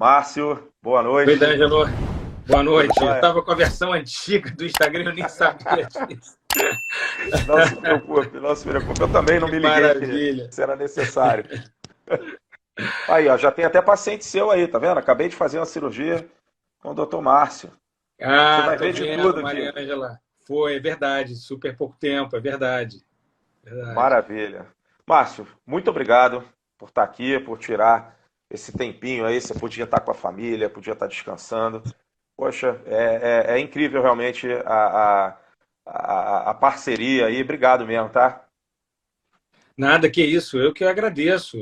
Márcio, boa Oi, noite. D'Angelo. Boa Tudo noite. Eu jóia? estava com a versão antiga do Instagram, eu nem sabia disso. Não se preocupe, não se preocupe. Eu também não Que me liguei que maravilha. isso era necessário. Aí, ó, já tem até paciente seu aí, tá vendo? Acabei de fazer uma cirurgia com o doutor Márcio. Você Ah, vai tô ver de vendo, tudo aqui. Mariângela. Foi, é verdade. Super pouco tempo, é verdade. Verdade. Maravilha. Márcio, muito obrigado por estar aqui, por tirar esse tempinho aí. Você podia estar com a família, podia estar descansando. Poxa, é incrível realmente a parceria aí. Obrigado mesmo, tá? Nada que isso, eu que agradeço.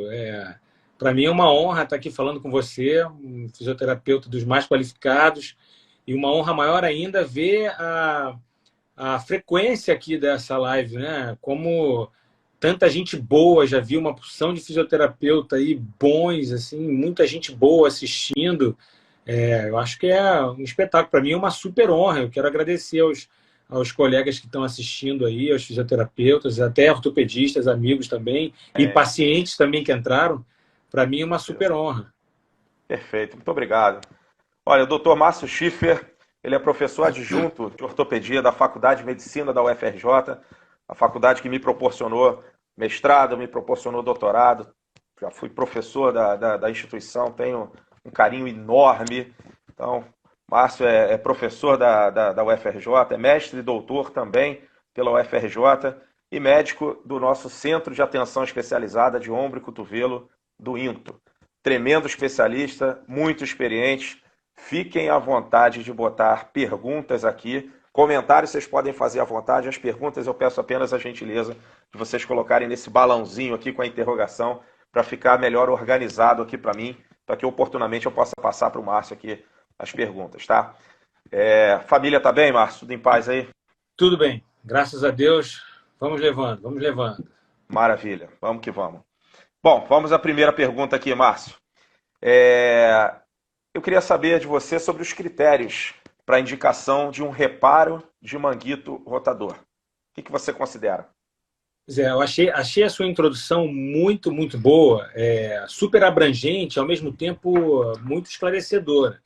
Para mim é uma honra estar aqui falando com você, um fisioterapeuta dos mais qualificados, e uma honra maior ainda ver a frequência aqui dessa live, né? Como tanta gente boa, já vi uma porção de fisioterapeuta aí bons, assim, muita gente boa assistindo. Eu acho que é um espetáculo. Para mim é uma super honra. Eu quero agradecer aos colegas que estão assistindo aí, aos fisioterapeutas, até ortopedistas, amigos também, e É, pacientes também que entraram. Para mim é uma super honra. perfeito, muito obrigado. Olha, o doutor Márcio Schiffer, ele é professor adjunto de ortopedia da Faculdade de Medicina da UFRJ, a faculdade que me proporcionou mestrado, me proporcionou doutorado. Já fui professor da instituição, tenho um carinho enorme. Então, Márcio é professor da UFRJ, é mestre e doutor também pela UFRJ e médico do nosso Centro de Atenção Especializada de Ombro e Cotovelo do INTO. Tremendo especialista, muito experiente. Fiquem à vontade de botar perguntas aqui. Comentários vocês podem fazer à vontade. As perguntas eu peço apenas a gentileza de vocês colocarem nesse balãozinho aqui com a interrogação para ficar melhor organizado aqui para mim, para que oportunamente eu possa passar para o Márcio aqui as perguntas, tá? Família tá bem, Márcio? Tudo em paz aí? Tudo bem, graças a Deus. Vamos levando, vamos levando. Maravilha, vamos que vamos. Bom, vamos à primeira pergunta aqui, Márcio. É, Eu queria saber de você sobre os critérios para a indicação de um reparo de manguito rotador. O que você considera? Zé, eu achei a sua introdução muito, muito boa, super abrangente, ao mesmo tempo muito esclarecedora.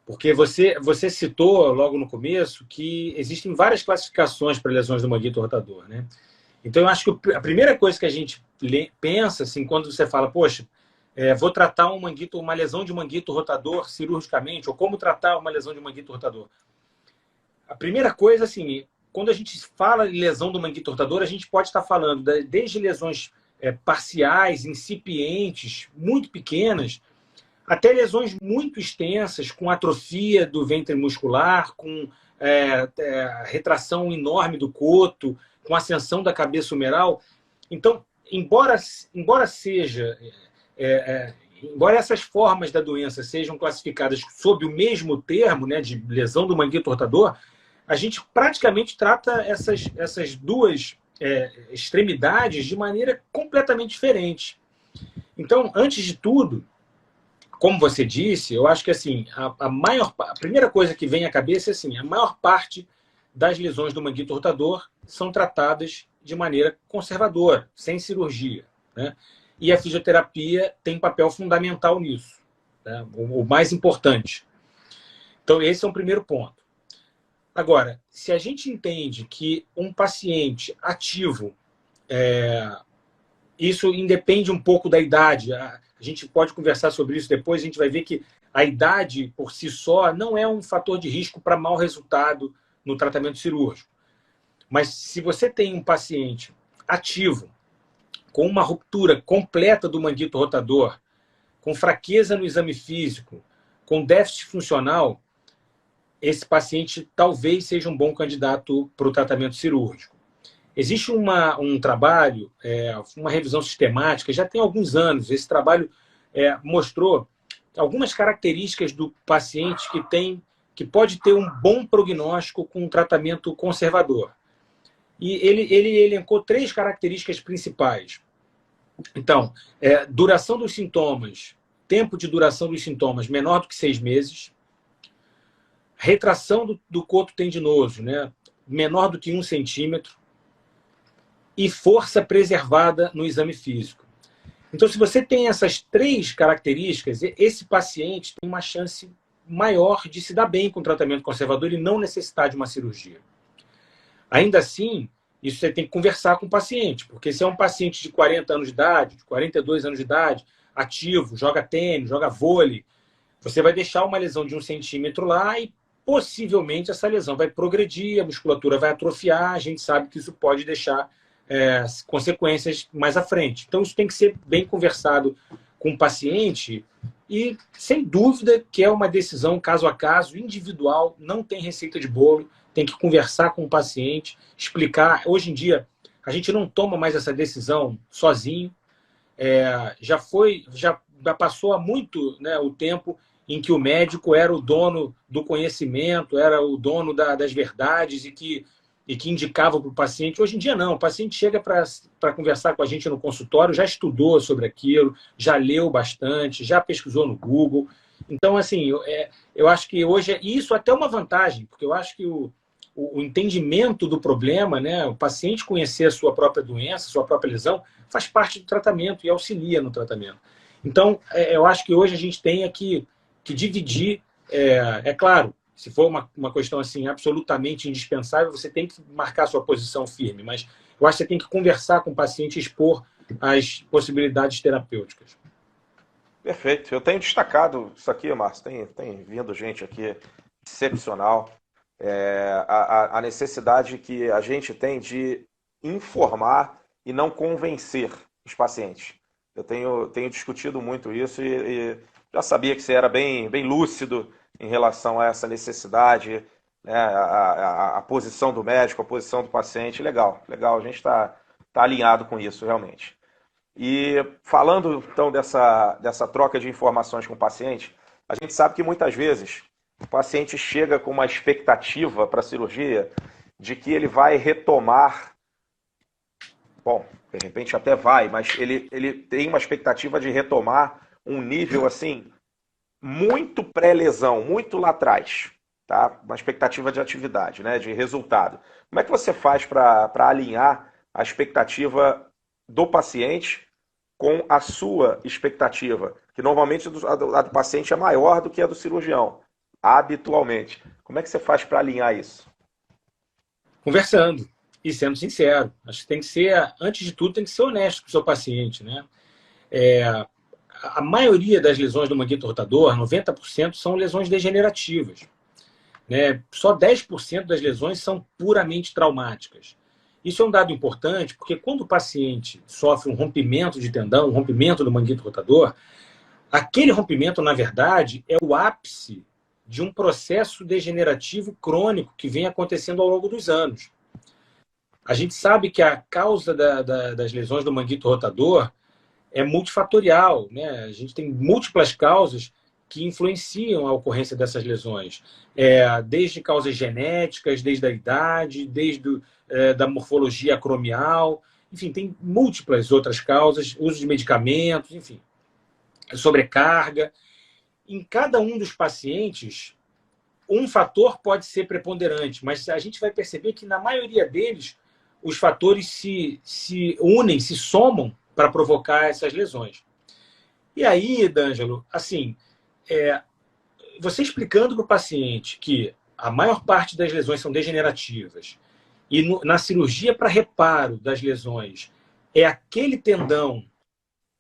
Porque você citou logo no começo que existem várias classificações para lesões do manguito rotador, né? Então, eu acho que a primeira coisa que a gente pensa, assim, quando você fala, poxa, vou tratar uma lesão de manguito rotador cirurgicamente, ou como tratar uma lesão de manguito rotador. A primeira coisa, assim, quando a gente fala de lesão do manguito rotador, a gente pode estar falando desde lesões parciais, incipientes, muito pequenas, até lesões muito extensas, com atrofia do ventre muscular, com retração enorme do coto, com ascensão da cabeça humeral. Então, embora seja, embora essas formas da doença sejam classificadas sob o mesmo termo, né, de lesão do manguito rotador, a gente praticamente trata essas duas extremidades de maneira completamente diferente. Então, antes de tudo, como você disse, eu acho que assim, a primeira coisa que vem à cabeça é assim, a maior parte das lesões do manguito rotador são tratadas de maneira conservadora, sem cirurgia, né? E a fisioterapia tem papel fundamental nisso, né? O mais importante. Então, esse é um primeiro ponto. Agora, se a gente entende que um paciente ativo, isso independe um pouco da idade. A gente pode conversar sobre isso depois, a gente vai ver que a idade por si só não é um fator de risco para mau resultado no tratamento cirúrgico. Mas se você tem um paciente ativo, com uma ruptura completa do manguito rotador, com fraqueza no exame físico, com déficit funcional, esse paciente talvez seja um bom candidato para o tratamento cirúrgico. Existe um trabalho, uma revisão sistemática, já tem alguns anos. Esse trabalho mostrou algumas características do paciente que pode ter um bom prognóstico com um tratamento conservador. E ele elencou 3 características principais. Então, duração dos sintomas, tempo de duração dos sintomas menor do que 6 meses, retração do coto tendinoso, né, menor do que 1 centímetro, e força preservada no exame físico. Então, se você tem essas 3 características, esse paciente tem uma chance maior de se dar bem com o tratamento conservador e não necessitar de uma cirurgia. Ainda assim, isso você tem que conversar com o paciente, porque se é um paciente de 40 anos de idade, de 42 anos de idade, ativo, joga tênis, joga vôlei, você vai deixar uma lesão de 1 centímetro lá e possivelmente essa lesão vai progredir, a musculatura vai atrofiar, a gente sabe que isso pode deixar consequências mais à frente. Então, isso tem que ser bem conversado com o paciente e, sem dúvida, que é uma decisão caso a caso, individual, não tem receita de bolo, tem que conversar com o paciente, explicar. Hoje em dia, a gente não toma mais essa decisão sozinho. Já passou há muito, né, o tempo em que o médico era o dono do conhecimento, era o dono das verdades e que indicava para o paciente. Hoje em dia, não. O paciente chega para conversar com a gente no consultório, já estudou sobre aquilo, já leu bastante, já pesquisou no Google. Então, assim, eu acho que hoje isso até é uma vantagem, porque eu acho que o entendimento do problema, né, o paciente conhecer a sua própria doença, a sua própria lesão, faz parte do tratamento e auxilia no tratamento. Então, eu acho que hoje a gente tem que dividir, claro, se for uma questão assim absolutamente indispensável, você tem que marcar sua posição firme, mas eu acho que você tem que conversar com o paciente e expor as possibilidades terapêuticas. Perfeito. Eu tenho destacado isso aqui, Márcio, tem vindo gente aqui excepcional, a necessidade que a gente tem de informar e não convencer os pacientes. Eu tenho discutido muito isso e já sabia que você era bem lúcido em relação a essa necessidade, né, a posição do médico, a posição do paciente. Legal, a gente está alinhado com isso, realmente. E falando, então, dessa troca de informações com o paciente, a gente sabe que muitas vezes o paciente chega com uma expectativa para a cirurgia de que ele vai retomar, bom, de repente até vai, mas ele tem uma expectativa de retomar um nível assim muito pré-lesão, muito lá atrás, tá? Uma expectativa de atividade, né? De resultado. Como é que você faz para alinhar a expectativa do paciente com a sua expectativa? Que normalmente a do paciente é maior do que a do cirurgião, habitualmente. Como é que você faz para alinhar isso? Conversando e sendo sincero. Acho que tem que ser, antes de tudo, tem que ser honesto com o seu paciente, né? A maioria das lesões do manguito rotador, 90%, são lesões degenerativas, né? Só 10% das lesões são puramente traumáticas. Isso é um dado importante, porque quando o paciente sofre um rompimento de tendão, um rompimento do manguito rotador, aquele rompimento, na verdade, é o ápice de um processo degenerativo crônico que vem acontecendo ao longo dos anos. A gente sabe que a causa das lesões do manguito rotador é multifatorial, né? A gente tem múltiplas causas que influenciam a ocorrência dessas lesões. Desde causas genéticas, desde a idade, desde da morfologia acromial, enfim, tem múltiplas outras causas, uso de medicamentos, enfim, sobrecarga. Em cada um dos pacientes, um fator pode ser preponderante, mas a gente vai perceber que na maioria deles, os fatores se unem, se somam para provocar essas lesões. E aí, D'Angelo, assim, você explicando para o paciente que a maior parte das lesões são degenerativas e na cirurgia para reparo das lesões é aquele tendão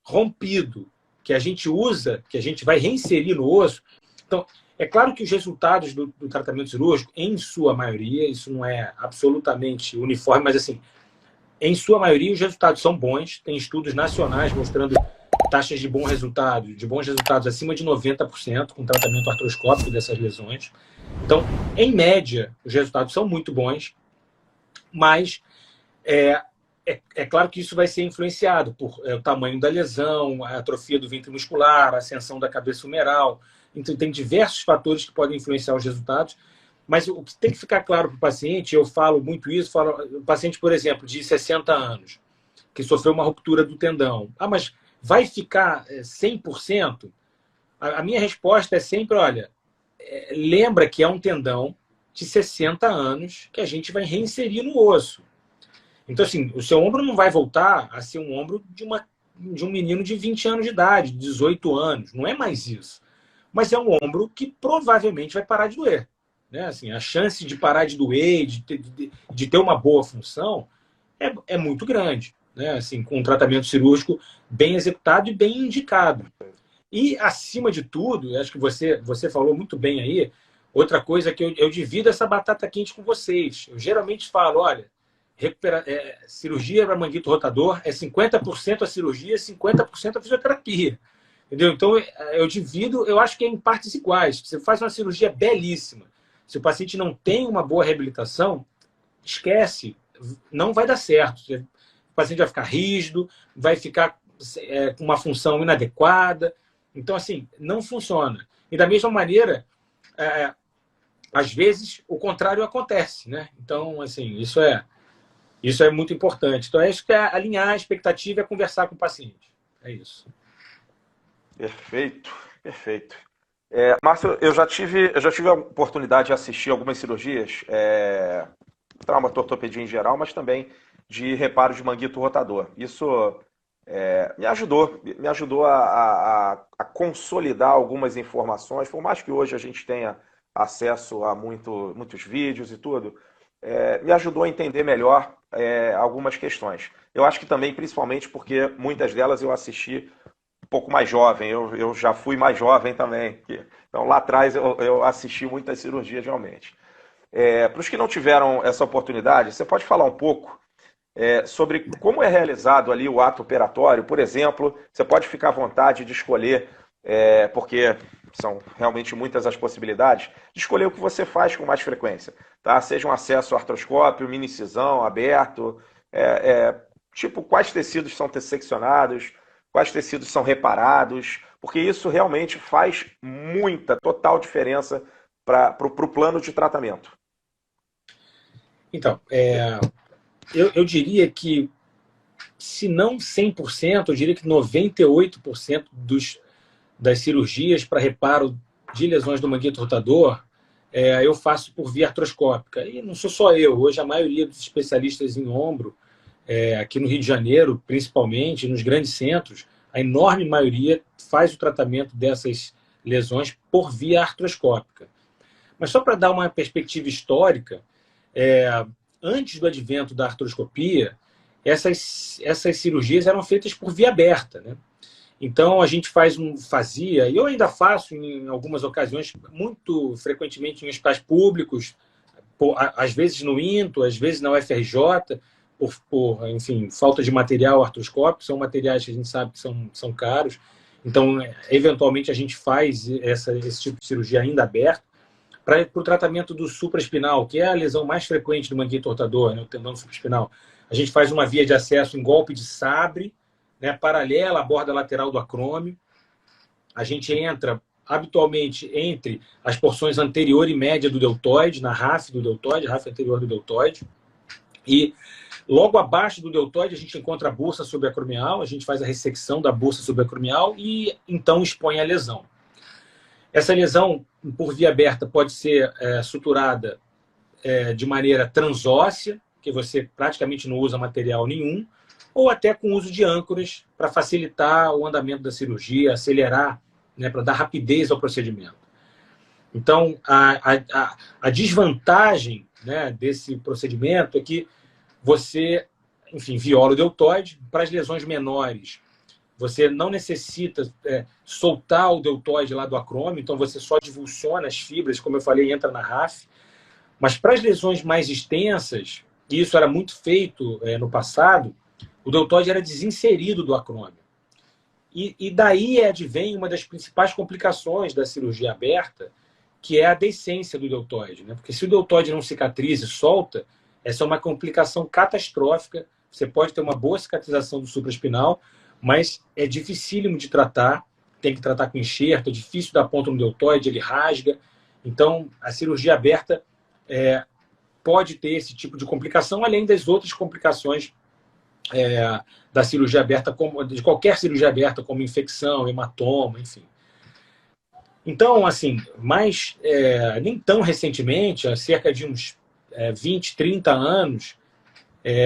rompido que a gente usa, que a gente vai reinserir no osso. Então, é claro que os resultados do tratamento cirúrgico, em sua maioria, isso não é absolutamente uniforme, mas assim, em sua maioria, os resultados são bons. Tem estudos nacionais mostrando taxas de bons resultados acima de 90% com tratamento artroscópico dessas lesões. Então, em média, os resultados são muito bons, mas é claro que isso vai ser influenciado por o tamanho da lesão, a atrofia do ventre muscular, a ascensão da cabeça humeral. Então, tem diversos fatores que podem influenciar os resultados. Mas o que tem que ficar claro para o paciente, eu falo muito isso, o paciente, por exemplo, de 60 anos, que sofreu uma ruptura do tendão. Mas vai ficar 100%? A minha resposta é sempre, olha, lembra que é um tendão de 60 anos que a gente vai reinserir no osso. Então, assim, o seu ombro não vai voltar a ser um ombro de uma de um menino de 20 anos de idade, 18 anos. Não é mais isso. Mas é um ombro que provavelmente vai parar de doer. Né? Assim, a chance de parar de doer, de ter uma boa função, é muito grande. Né? Assim, com um tratamento cirúrgico bem executado e bem indicado. E, acima de tudo, acho que você falou muito bem aí, outra coisa que eu divido essa batata quente com vocês. Eu geralmente falo, olha, cirurgia para manguito rotador é 50% a cirurgia, 50% a fisioterapia. Entendeu? Então, eu divido, eu acho que é em partes iguais. Você faz uma cirurgia belíssima. Se o paciente não tem uma boa reabilitação, esquece, não vai dar certo. O paciente vai ficar rígido, vai ficar com uma função inadequada. Então, assim, não funciona. E da mesma maneira, às vezes, o contrário acontece, né? Então, assim, isso é muito importante. Então, é isso que é alinhar a expectativa e conversar com o paciente. É isso. Perfeito, perfeito. Márcio, eu já tive a oportunidade de assistir algumas cirurgias, traumatortopedia em geral, mas também de reparo de manguito rotador. Isso me ajudou a consolidar algumas informações, por mais que hoje a gente tenha acesso a muitos vídeos e tudo, me ajudou a entender melhor algumas questões. Eu acho que também, principalmente porque muitas delas eu assisti um pouco mais jovem, eu já fui mais jovem também. Então lá atrás eu assisti muitas cirurgias realmente. Para os que não tiveram essa oportunidade, você pode falar um pouco sobre como é realizado ali o ato operatório? Por exemplo, você pode ficar à vontade de escolher, porque são realmente muitas as possibilidades, de escolher o que você faz com mais frequência, tá? Seja um acesso artroscópio, minicisão, aberto, tipo quais tecidos são seccionados, quais tecidos são reparados, porque isso realmente faz muita, total diferença para o plano de tratamento. Então, eu diria que, se não 100%, eu diria que 98% das cirurgias para reparo de lesões do manguito rotador, eu faço por via artroscópica. E não sou só eu, hoje a maioria dos especialistas em ombro, aqui no Rio de Janeiro, principalmente, nos grandes centros, a enorme maioria faz o tratamento dessas lesões por via artroscópica. Mas só para dar uma perspectiva histórica, antes do advento da artroscopia, essas cirurgias eram feitas por via aberta, né? Então, a gente fazia, e eu ainda faço em algumas ocasiões, muito frequentemente em hospitais públicos, às vezes no INTO, às vezes na UFRJ, enfim, falta de material artroscópico, são materiais que a gente sabe que são caros. Então, eventualmente, a gente faz esse tipo de cirurgia ainda aberta, para o tratamento do supraespinal, que é a lesão mais frequente do manguito rotador, né, o tendão supraespinal. A gente faz uma via de acesso em golpe de sabre, né, paralela à borda lateral do acrômio. A gente entra habitualmente entre as porções anterior e média do deltoide, na RAF do deltoide, RAF anterior do deltoide. E logo abaixo do deltoide a gente encontra a bursa subacromial, a gente faz a ressecção da bursa subacromial e então expõe a lesão. Essa lesão, por via aberta, pode ser suturada de maneira transóssea, que você praticamente não usa material nenhum, ou até com uso de âncoras para facilitar o andamento da cirurgia, acelerar, né, para dar rapidez ao procedimento. Então, a desvantagem, né, desse procedimento é que você, enfim, viola o deltoide. Para as lesões menores, você não necessita soltar o deltoide lá do acrômio, então você só divulsiona as fibras, como eu falei, entra na RAF. Mas para as lesões mais extensas, e isso era muito feito no passado, o deltoide era desinserido do acrômio. E daí advém uma das principais complicações da cirurgia aberta, que é a descência do deltoide, né? Porque se o deltoide não cicatriza e solta, essa é uma complicação catastrófica. Você pode ter uma boa cicatrização do supraespinal, mas é dificílimo de tratar, tem que tratar com enxerto, é difícil dar ponto no deltoide, ele rasga. Então, a cirurgia aberta pode ter esse tipo de complicação, além das outras complicações da cirurgia aberta, de qualquer cirurgia aberta, como infecção, hematoma, enfim. Então, assim, nem tão recentemente, há cerca de uns 20, 30 anos,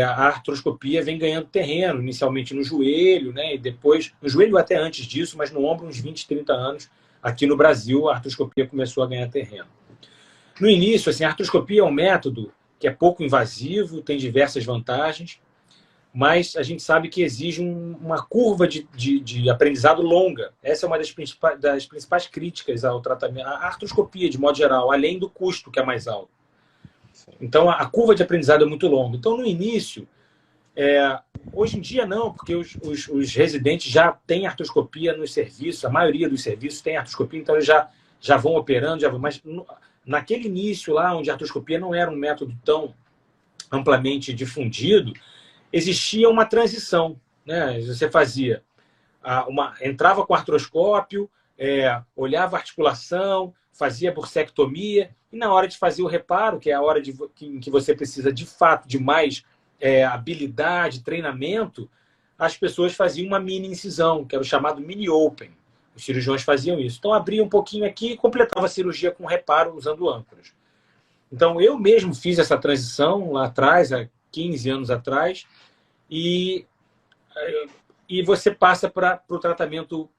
a artroscopia vem ganhando terreno, inicialmente no joelho, né? E depois, no joelho até antes disso, mas no ombro, uns 20, 30 anos, aqui no Brasil, a artroscopia começou a ganhar terreno. No início, assim, a artroscopia é um método que é pouco invasivo, tem diversas vantagens, mas a gente sabe que exige uma curva de aprendizado longa. Essa é uma das principais críticas ao tratamento, à artroscopia, de modo geral, além do custo, que é mais alto. Então, a curva de aprendizado é muito longa. Então, no início, hoje em dia não, porque os residentes já têm artroscopia nos serviços, a maioria dos serviços tem artroscopia, então eles já vão operando, mas naquele início lá, onde a artroscopia não era um método tão amplamente difundido, existia uma transição, né? Você fazia entrava com artroscópio, olhava a articulação, fazia bursectomia, e na hora de fazer o reparo, que é a hora em que você precisa de fato de mais habilidade, treinamento, as pessoas faziam uma mini incisão, que era o chamado mini open. Os cirurgiões faziam isso. Então abria um pouquinho aqui e completava a cirurgia com reparo usando âncoras. Então eu mesmo fiz essa transição lá atrás, há 15 anos atrás, e você passa para o tratamento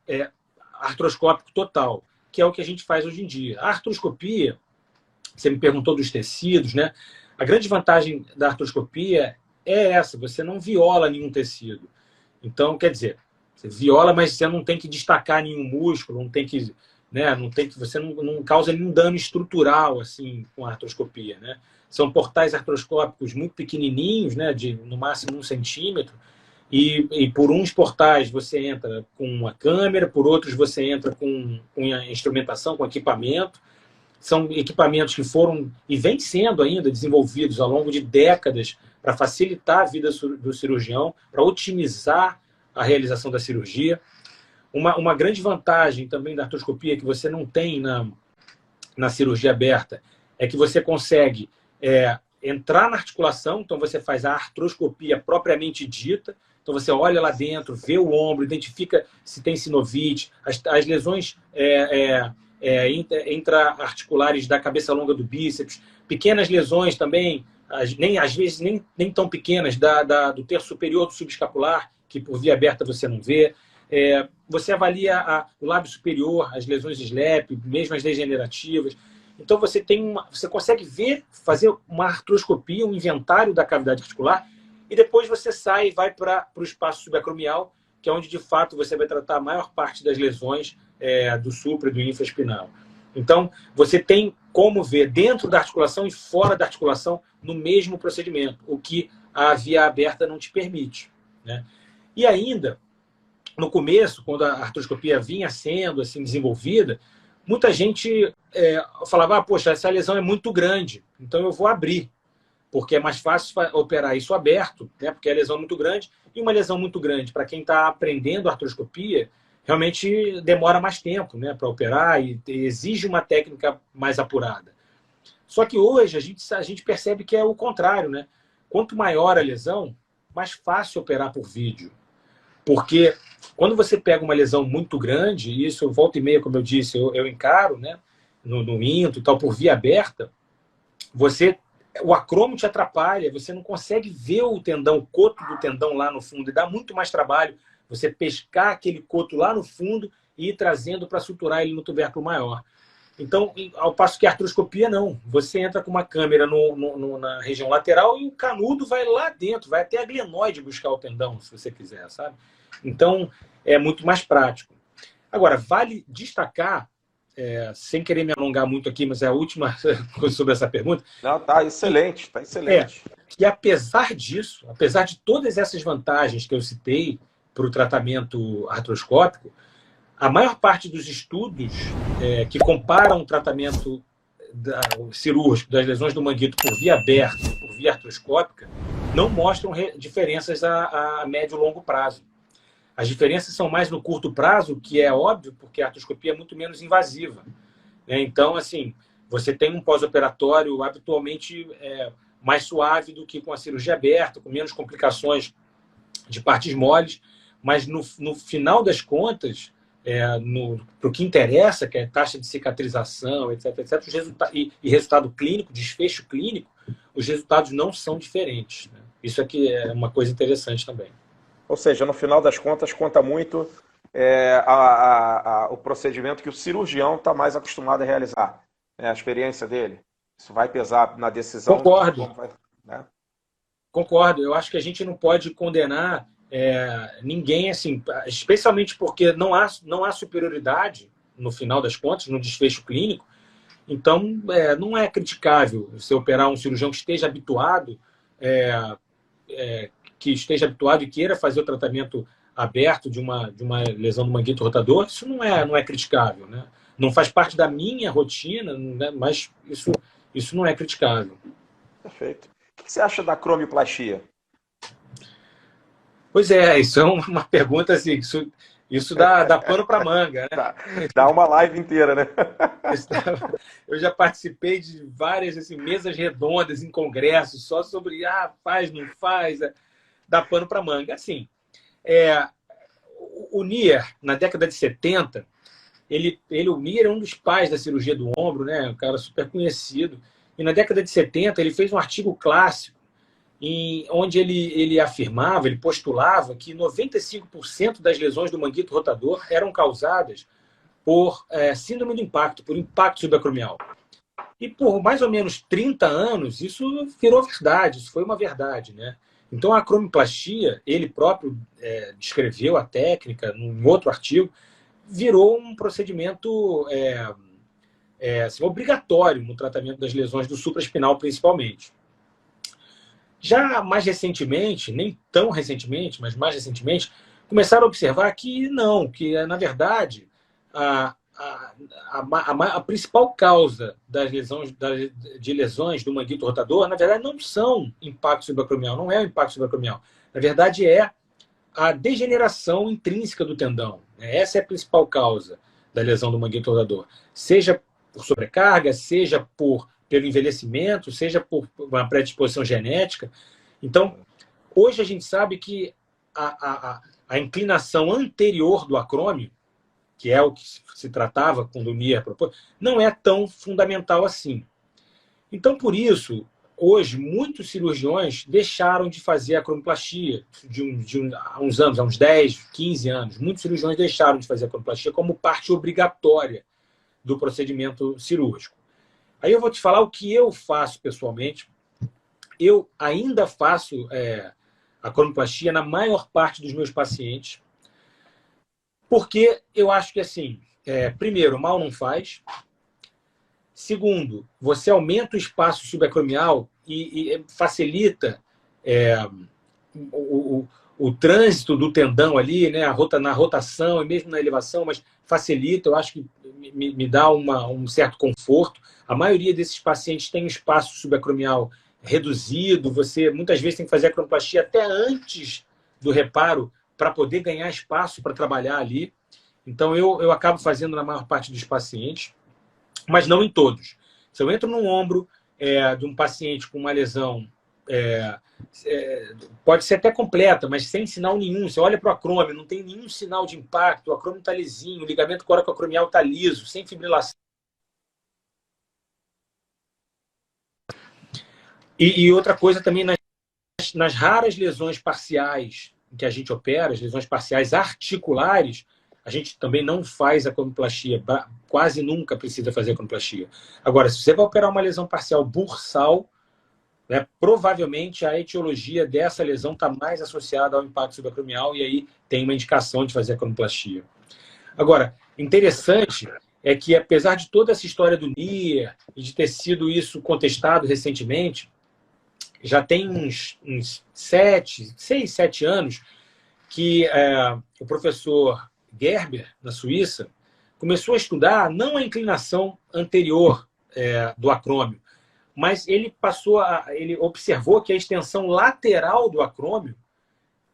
artroscópico total, que é o que a gente faz hoje em dia. A artroscopia, você me perguntou dos tecidos, né? A grande vantagem da artroscopia é essa, você não viola nenhum tecido. Então, quer dizer, você viola, mas você não tem que destacar nenhum músculo, não tem que, né? Você não causa nenhum dano estrutural assim com a artroscopia, né? São portais artroscópicos muito pequenininhos, né? De no máximo 1 centímetro. E por uns portais você entra com uma câmera, por outros você entra com instrumentação, com equipamento. São equipamentos que foram e vêm sendo ainda desenvolvidos ao longo de décadas para facilitar a vida do cirurgião, para otimizar a realização da cirurgia. Uma grande vantagem também da artroscopia que você não tem na cirurgia aberta é que você consegue entrar na articulação, então você faz a artroscopia propriamente dita. Então você olha lá dentro, vê o ombro, identifica se tem sinovite, as lesões intra-articulares da cabeça longa do bíceps, pequenas lesões também, às vezes nem tão pequenas, do terço superior do subescapular, que por via aberta você não vê. Você avalia o lábio superior, as lesões SLEP, mesmo as degenerativas. Então você consegue fazer uma artroscopia, um inventário da cavidade articular, e depois você sai e vai para o espaço subacromial, que é onde, de fato, você vai tratar a maior parte das lesões do supra e do infraespinal. Então, você tem como ver dentro da articulação e fora da articulação no mesmo procedimento, o que a via aberta não te permite, né? E ainda, no começo, quando a artroscopia vinha sendo assim, desenvolvida, muita gente falava, poxa, essa lesão é muito grande, então eu vou abrir, porque é mais fácil operar isso aberto, né? Porque a lesão é muito grande, e uma lesão muito grande, para quem está aprendendo artroscopia, realmente demora mais tempo, né, para operar e exige uma técnica mais apurada. Só que hoje a gente percebe que é o contrário, né? Quanto maior a lesão, mais fácil operar por vídeo. Porque quando você pega uma lesão muito grande, e isso volta e meia, como eu disse, eu encaro, né, no into e tal, por via aberta, o acromo te atrapalha, você não consegue ver o tendão, o coto do tendão lá no fundo, e dá muito mais trabalho você pescar aquele coto lá no fundo e ir trazendo para suturar ele no tubérculo maior. Então, ao passo que a artroscopia não, você entra com uma câmera na região lateral e o canudo vai lá dentro, vai até a glenoide buscar o tendão, se você quiser, sabe? Então, é muito mais prático. Agora, vale destacar, sem querer me alongar muito aqui, mas é a última coisa sobre essa pergunta. Não, tá excelente, tá excelente. Que apesar disso, apesar de todas essas vantagens que eu citei para o tratamento artroscópico, a maior parte dos estudos que comparam o tratamento cirúrgico das lesões do manguito por via aberta e por via artroscópica não mostram diferenças a médio e longo prazo. As diferenças são mais no curto prazo, que é óbvio, porque a artroscopia é muito menos invasiva, né? Então, assim, você tem um pós-operatório habitualmente mais suave do que com a cirurgia aberta, com menos complicações de partes moles, mas no final das contas, para o que interessa, que é taxa de cicatrização, etc., etc., e resultado clínico, desfecho clínico, os resultados não são diferentes, né? Isso aqui é uma coisa interessante também. Ou seja, no final das contas, conta muito o procedimento que o cirurgião está mais acostumado a realizar, né? A experiência dele. Isso vai pesar na decisão de Concordo, como vai, né? concordo. Eu acho que a gente não pode condenar ninguém, assim, especialmente porque não há superioridade, no final das contas, no desfecho clínico. Então, não é criticável você operar um cirurgião que esteja habituado, é, e queira fazer o tratamento aberto de uma lesão do manguito rotador. Isso não é criticável, né? Não faz parte da minha rotina, né? Mas isso não é criticável. Perfeito. O que você acha da cromioplastia? Pois é, isso é uma pergunta assim, isso dá pano para manga, né? Dá uma live inteira, né? Eu já participei de várias assim, mesas redondas em congressos só sobre faz, não faz, dá pano para manga. Assim, o Nier, na década de 70, o Nier é um dos pais da cirurgia do ombro, né? Um cara super conhecido. E na década de 70 ele fez um artigo clássico onde ele afirmava, ele postulava que 95% das lesões do manguito rotador eram causadas por síndrome do impacto, por impacto subacromial. E por mais ou menos 30 anos, isso virou verdade, isso foi uma verdade, né? Então, a cromioplastia, ele próprio descreveu a técnica num outro artigo, virou um procedimento assim, obrigatório no tratamento das lesões do supraespinal, principalmente. Já mais recentemente, nem tão recentemente, mas mais recentemente, começaram a observar que não, que na verdade a principal causa de lesões do manguito rotador, na verdade, não são impacto subacromial, não é o impacto subacromial. Na verdade, é a degeneração intrínseca do tendão. Essa é a principal causa da lesão do manguito rotador. Seja por sobrecarga, seja pelo envelhecimento, seja por uma predisposição genética. Então, hoje a gente sabe que a inclinação anterior do acrômio, que é o que se tratava quando o Nier propôs, não é tão fundamental assim. Então, por isso, hoje, muitos cirurgiões deixaram de fazer a cromioplastia há uns anos, há uns 10, 15 anos. Muitos cirurgiões deixaram de fazer a cromioplastia como parte obrigatória do procedimento cirúrgico. Aí eu vou te falar o que eu faço pessoalmente. Eu ainda faço a cromioplastia na maior parte dos meus pacientes, porque eu acho que, assim, primeiro, mal não faz. Segundo, você aumenta o espaço subacromial e facilita o trânsito do tendão ali, né, na rotação e mesmo na elevação, mas facilita, eu acho que me dá um certo conforto. A maioria desses pacientes tem um espaço subacromial reduzido, você muitas vezes tem que fazer a cromioplastia até antes do reparo para poder ganhar espaço para trabalhar ali. Então, eu acabo fazendo na maior parte dos pacientes, mas não em todos. Se eu entro no ombro de um paciente com uma lesão, pode ser até completa, mas sem sinal nenhum. Você olha para o acrômio, não tem nenhum sinal de impacto, o acrômio está lisinho, o ligamento coracoacromial está liso, sem fibrilação. E outra coisa também, nas raras lesões parciais que a gente opera, as lesões parciais articulares, a gente também não faz a cromioplastia, quase nunca precisa fazer a cromioplastia. Agora, se você vai operar uma lesão parcial bursal, né, provavelmente a etiologia dessa lesão está mais associada ao impacto subacromial e aí tem uma indicação de fazer a cromioplastia. Agora, interessante é que, apesar de toda essa história do Nier e de ter sido isso contestado recentemente, já tem uns 6, 7 anos que o professor Gerber, na Suíça, começou a estudar não a inclinação anterior do acrômio, mas ele observou que a extensão lateral do acrômio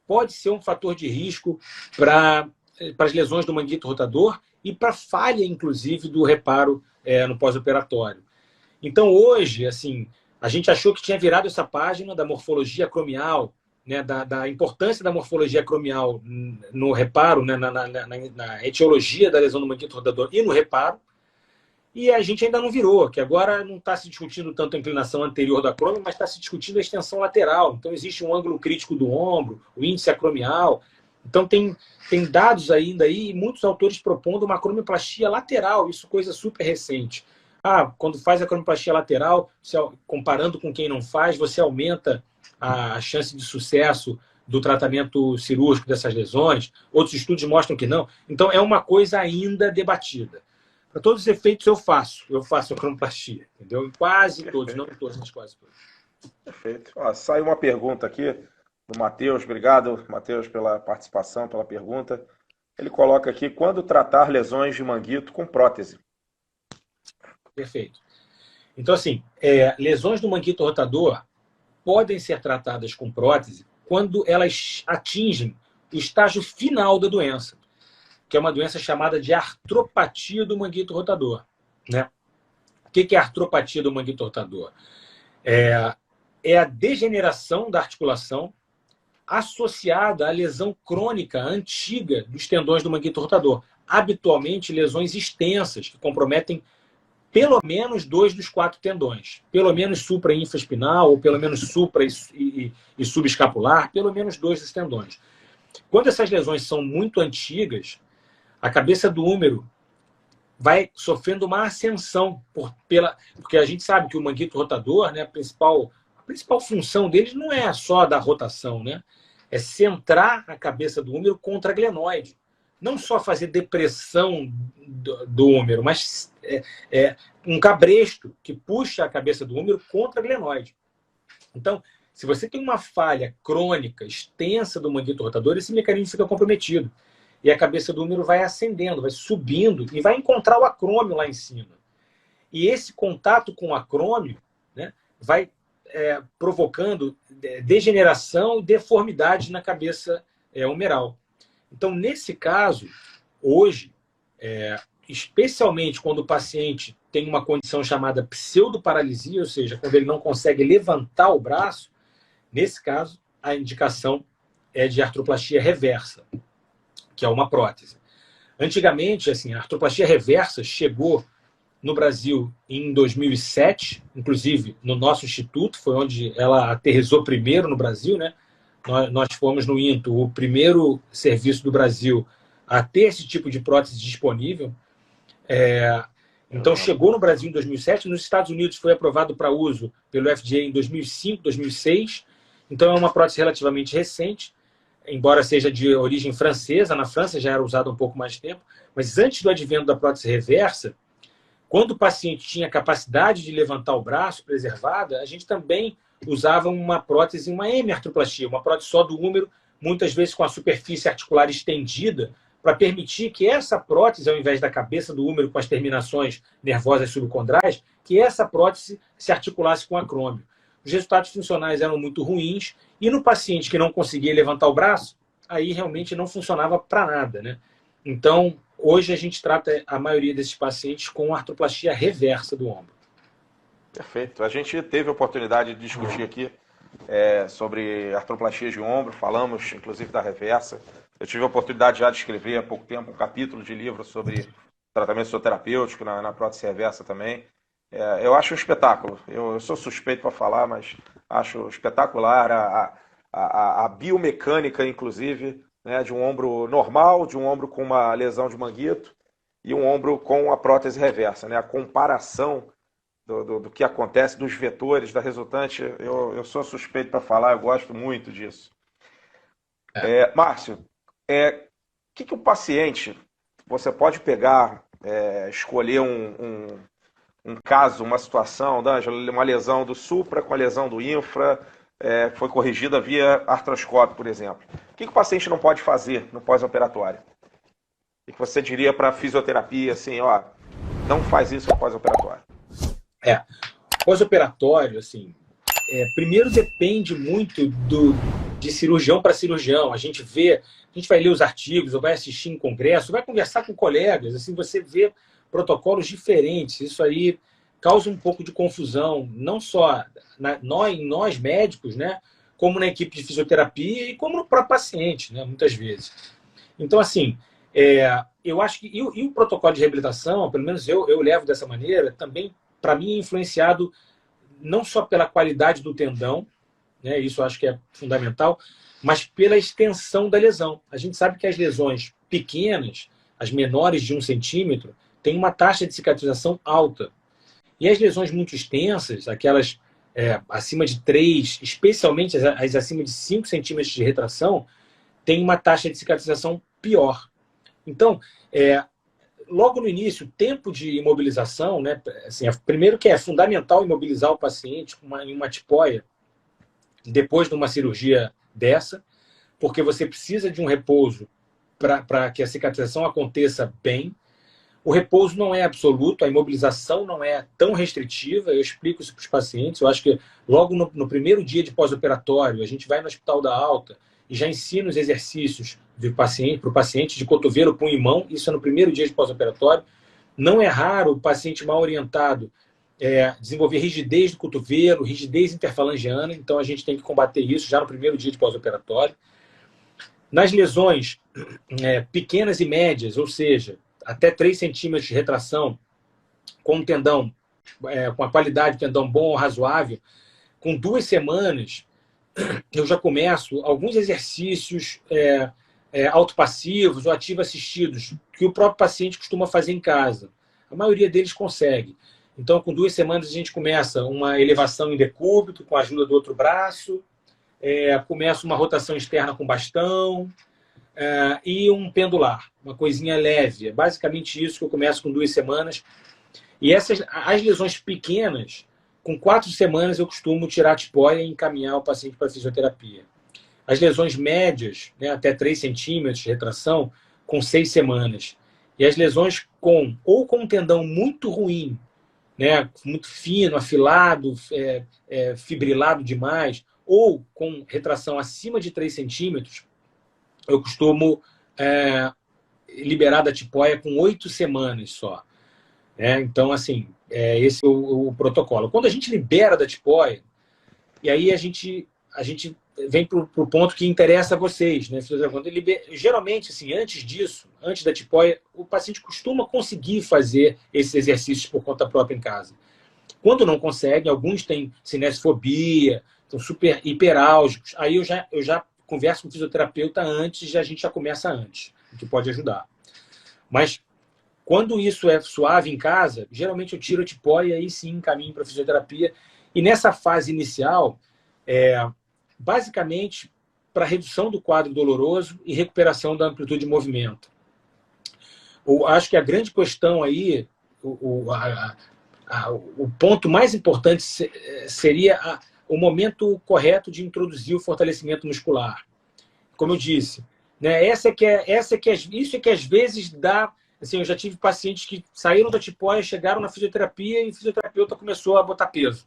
pode ser um fator de risco para as lesões do manguito rotador e para falha, inclusive, do reparo no pós-operatório. Então, hoje, assim, a gente achou que tinha virado essa página da morfologia acromial, né, da importância da morfologia acromial no reparo, né, na etiologia da lesão do manguito rotador e no reparo. E a gente ainda não virou, que agora não está se discutindo tanto a inclinação anterior do acrômio, mas está se discutindo a extensão lateral. Então, existe um ângulo crítico do ombro, o índice acromial. Então, tem dados ainda aí, e muitos autores propondo uma acromioplastia lateral, isso coisa super recente. Quando faz a acromioplastia lateral, comparando com quem não faz, você aumenta a chance de sucesso do tratamento cirúrgico dessas lesões. Outros estudos mostram que não. Então, é uma coisa ainda debatida. Para todos os efeitos, eu faço acromioplastia, entendeu? Em quase todos, não em todos, mas quase todos. Perfeito. Saiu uma pergunta aqui do Matheus. Obrigado, Matheus, pela participação, pela pergunta. Ele coloca aqui, quando tratar lesões de manguito com prótese? Perfeito. Então, assim, lesões do manguito rotador podem ser tratadas com prótese quando elas atingem o estágio final da doença, que é uma doença chamada de artropatia do manguito rotador, né? O que é a artropatia do manguito rotador? É a degeneração da articulação associada à lesão crônica antiga dos tendões do manguito rotador. Habitualmente, lesões extensas, que comprometem pelo menos 2 dos 4 tendões. Pelo menos supra e infraespinal, ou pelo menos supra e subescapular, pelo menos 2 dos tendões. Quando essas lesões são muito antigas, a cabeça do húmero vai sofrendo uma ascensão, porque a gente sabe que o manguito rotador, né, a principal função dele não é só da rotação, né? É centrar a cabeça do húmero contra a glenoide. Não só fazer depressão do húmero, mas um cabresto que puxa a cabeça do húmero contra a glenoide. Então, se você tem uma falha crônica, extensa do manguito rotador, esse mecanismo fica comprometido. E a cabeça do húmero vai ascendendo, vai subindo e vai encontrar o acrômio lá em cima. E esse contato com o acrômio, né, vai provocando degeneração e deformidade na cabeça humeral. Então, nesse caso, hoje, especialmente quando o paciente tem uma condição chamada pseudoparalisia, ou seja, quando ele não consegue levantar o braço, nesse caso, a indicação é de artroplastia reversa, que é uma prótese. Antigamente, assim, a artroplastia reversa chegou no Brasil em 2007, inclusive no nosso instituto, foi onde ela aterrissou primeiro no Brasil, né? Nós fomos no INTO o primeiro serviço do Brasil a ter esse tipo de prótese disponível. Então, chegou no Brasil em 2007, nos Estados Unidos foi aprovado para uso pelo FDA em 2005, 2006. Então, é uma prótese relativamente recente, embora seja de origem francesa. Na França já era usada há um pouco mais de tempo. Mas antes do advento da prótese reversa, quando o paciente tinha capacidade de levantar o braço preservada, a gente também usava uma prótese, uma hemiartroplastia, uma prótese só do húmero, muitas vezes com a superfície articular estendida, para permitir que essa prótese, ao invés da cabeça do húmero com as terminações nervosas subcondrais, que essa prótese se articulasse com o acrômio. Os resultados funcionais eram muito ruins, e no paciente que não conseguia levantar o braço, aí realmente não funcionava para nada, né? Então, hoje a gente trata a maioria desses pacientes com artroplastia reversa do ombro. Perfeito. A gente teve a oportunidade de discutir aqui sobre artroplastias de ombro, falamos inclusive da reversa. Eu tive a oportunidade já de escrever há pouco tempo um capítulo de livro sobre tratamento fisioterapêutico na prótese reversa também. Eu acho um espetáculo. Eu sou suspeito para falar, mas acho espetacular a biomecânica, inclusive, né, de um ombro normal, de um ombro com uma lesão de manguito e um ombro com a prótese reversa, né? A comparação do que acontece, dos vetores, da resultante, eu sou suspeito para falar, eu gosto muito disso. Márcio, que o paciente, você pode pegar, escolher um caso, uma situação, D'Angelo, uma lesão do supra com a lesão do infra, foi corrigida via artroscópio, por exemplo. O que o paciente não pode fazer no pós-operatório? O que você diria para a fisioterapia, assim, não faz isso no pós-operatório? Pós-operatório, assim, primeiro depende muito de cirurgião para cirurgião. A gente vai ler os artigos, ou vai assistir em congresso, vai conversar com colegas, assim, você vê protocolos diferentes. Isso aí causa um pouco de confusão, não só em nós médicos, né, como na equipe de fisioterapia e como no próprio paciente, né, muitas vezes. Então, assim, Eu acho que... E o protocolo de reabilitação, pelo menos eu levo dessa maneira, também, para mim, é influenciado não só pela qualidade do tendão, né, isso eu acho que é fundamental, mas pela extensão da lesão. A gente sabe que as lesões pequenas, as menores de 1 centímetro, têm uma taxa de cicatrização alta. E as lesões muito extensas, aquelas acima de 3, especialmente as acima de 5 centímetros de retração, têm uma taxa de cicatrização pior. Então, logo no início, o tempo de imobilização, né, assim, primeiro que é fundamental imobilizar o paciente em uma tipóia depois de uma cirurgia dessa, porque você precisa de um repouso para que a cicatrização aconteça bem. O repouso não é absoluto, a imobilização não é tão restritiva, eu explico isso para os pacientes. Eu acho que logo no primeiro dia de pós-operatório, a gente vai no hospital da alta e já ensina os exercícios para o paciente de cotovelo, punho e mão, isso é no primeiro dia de pós-operatório. Não é raro o paciente mal orientado desenvolver rigidez do cotovelo, rigidez interfalangiana, então a gente tem que combater isso já no primeiro dia de pós-operatório. Nas lesões pequenas e médias, ou seja, até 3 centímetros de retração, com um tendão, com a qualidade de tendão bom ou razoável, com 2 semanas, eu já começo alguns exercícios autopassivos ou ativo-assistidos, que o próprio paciente costuma fazer em casa. A maioria deles consegue. Então, com 2 semanas, a gente começa uma elevação em decúbito, com a ajuda do outro braço, começa uma rotação externa com bastão, e um pendular, uma coisinha leve. É basicamente isso que eu começo com 2 semanas. E as lesões pequenas, com 4 semanas, eu costumo tirar a tipóia e encaminhar o paciente para a fisioterapia. As lesões médias, né, até 3 centímetros de retração, com 6 semanas. E as lesões com um tendão muito ruim, né, muito fino, afilado, fibrilado demais, ou com retração acima de 3 centímetros, eu costumo liberar da tipóia com 8 semanas só. Então, assim, esse é o protocolo. Quando a gente libera da tipóia, e aí a gente vem para o ponto que interessa a vocês, né? Geralmente, assim, antes disso, antes da tipóia, o paciente costuma conseguir fazer esses exercícios por conta própria em casa. Quando não consegue, alguns têm cinesiofobia, são super hiperálgicos, aí eu já converso com o fisioterapeuta antes e a gente já começa antes, o que pode ajudar. Mas quando isso é suave em casa, geralmente eu tiro a tipóia e aí sim encaminho para a fisioterapia. E nessa fase inicial, basicamente para redução do quadro doloroso e recuperação da amplitude de movimento. Acho que a grande questão aí, o ponto mais importante seria o momento correto de introduzir o fortalecimento muscular. Como eu disse, né, isso é que às vezes dá... Assim, eu já tive pacientes que saíram da tipóia, chegaram na fisioterapia e o fisioterapeuta começou a botar peso.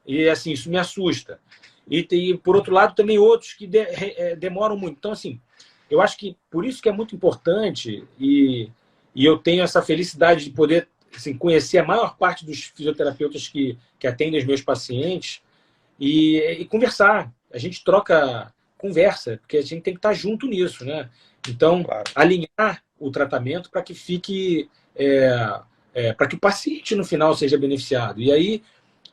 E assim, isso me assusta. E por outro lado, também outros que demoram muito. Então, assim, eu acho que por isso que é muito importante e eu tenho essa felicidade de poder, assim, conhecer a maior parte dos fisioterapeutas que atendem os meus pacientes e conversar. A gente troca conversa, porque a gente tem que estar junto nisso, né? Então, claro, alinhar o tratamento para que fique... para que o paciente, no final, seja beneficiado. E aí,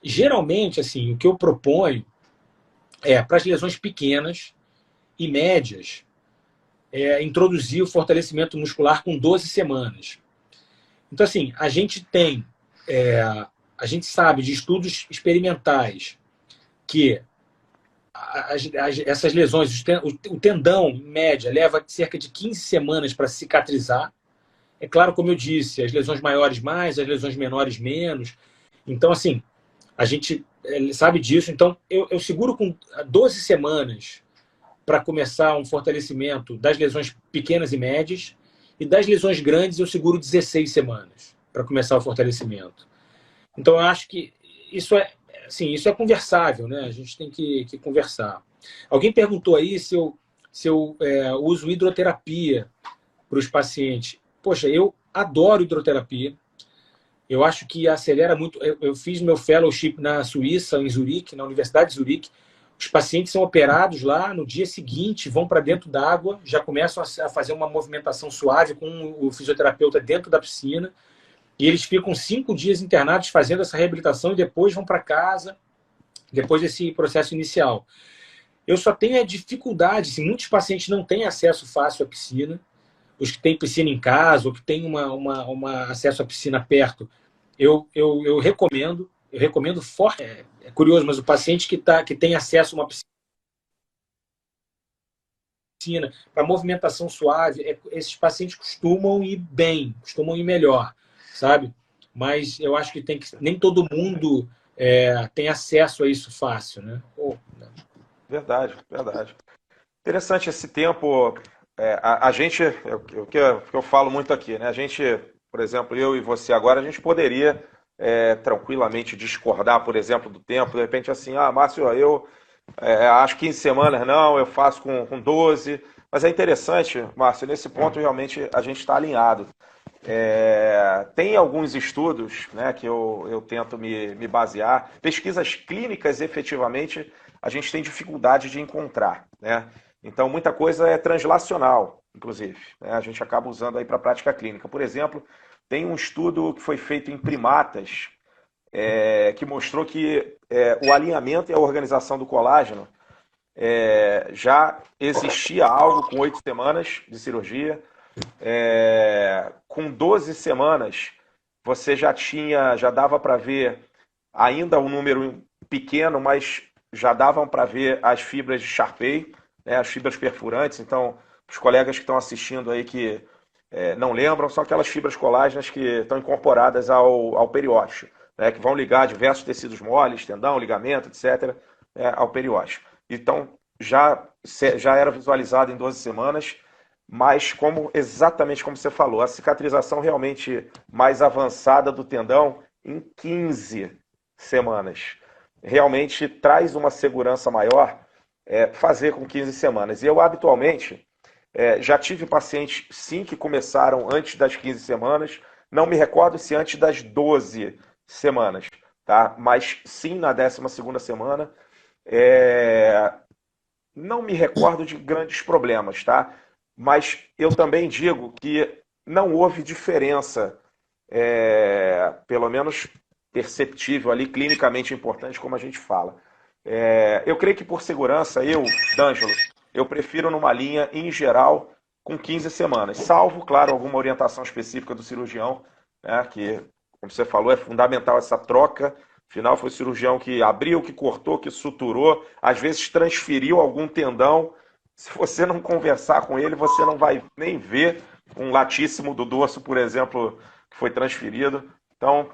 geralmente, assim, o que eu proponho para as lesões pequenas e médias, introduzir o fortalecimento muscular com 12 semanas. Então, assim, a gente sabe de estudos experimentais que essas lesões, o tendão, em média, leva cerca de 15 semanas para cicatrizar. É claro, como eu disse, as lesões maiores mais, as lesões menores menos. Então, assim, a gente sabe disso. Então, eu seguro com 12 semanas para começar um fortalecimento das lesões pequenas e médias, e das lesões grandes eu seguro 16 semanas para começar o fortalecimento. Então, eu acho que isso é conversável, né? A gente tem que conversar. Alguém perguntou aí se eu uso hidroterapia para os pacientes. Poxa, eu adoro hidroterapia. Eu acho que acelera muito. Eu fiz meu fellowship na Suíça, em Zurique, na Universidade de Zurique. Os pacientes são operados lá, no dia seguinte vão para dentro d'água, já começam a fazer uma movimentação suave com o fisioterapeuta dentro da piscina, e eles ficam 5 dias internados fazendo essa reabilitação e depois vão para casa, depois desse processo inicial. Eu só tenho a dificuldade, assim, muitos pacientes não têm acesso fácil à piscina, os que têm piscina em casa ou que têm acesso à piscina perto, eu recomendo forte. É curioso, mas o paciente que tem acesso a uma piscina para movimentação suave, esses pacientes costumam ir bem, costumam ir melhor, sabe? Mas eu acho que nem todo mundo tem acesso a isso fácil, né? Verdade, verdade. Interessante esse tempo. A gente, o que eu falo muito aqui, né? A gente, por exemplo, eu e você agora, a gente poderia tranquilamente discordar, por exemplo, do tempo. De repente, assim, Márcio, eu acho que em semanas não, eu faço com 12. Mas é interessante, Márcio, nesse ponto realmente a gente está alinhado. Tem alguns estudos, né, que eu tento me basear. Pesquisas clínicas, efetivamente, a gente tem dificuldade de encontrar, né? Então, muita coisa é translacional, inclusive, né? A gente acaba usando aí para a prática clínica. Por exemplo, tem um estudo que foi feito em primatas, que mostrou que o alinhamento e a organização do colágeno já existia algo com 8 semanas de cirurgia. Com 12 semanas, você já dava para ver ainda um número pequeno, mas já davam para ver as fibras de Sharpey, né, as fibras perfurantes. Então, os colegas que estão assistindo aí que não lembram, são aquelas fibras colágenas que estão incorporadas ao periósteo, né, que vão ligar diversos tecidos moles, tendão, ligamento, etc., ao periósteo. Então, já era visualizado em 12 semanas, mas exatamente como você falou, a cicatrização realmente mais avançada do tendão em 15 semanas. Realmente traz uma segurança maior fazer com 15 semanas. E eu, habitualmente, já tive pacientes, sim, que começaram antes das 15 semanas, não me recordo se antes das 12 semanas, tá? Mas sim na 12ª semana. Não me recordo de grandes problemas, tá? Mas eu também digo que não houve diferença, pelo menos perceptível ali, clinicamente importante, como a gente fala. Eu creio que por segurança, D'Angelo, eu prefiro numa linha, em geral, com 15 semanas, salvo, claro, alguma orientação específica do cirurgião, né, que, como você falou, é fundamental essa troca. Afinal, foi o cirurgião que abriu, que cortou, que suturou, às vezes transferiu algum tendão. Se você não conversar com ele, você não vai nem ver um latíssimo do dorso, por exemplo, que foi transferido. Então,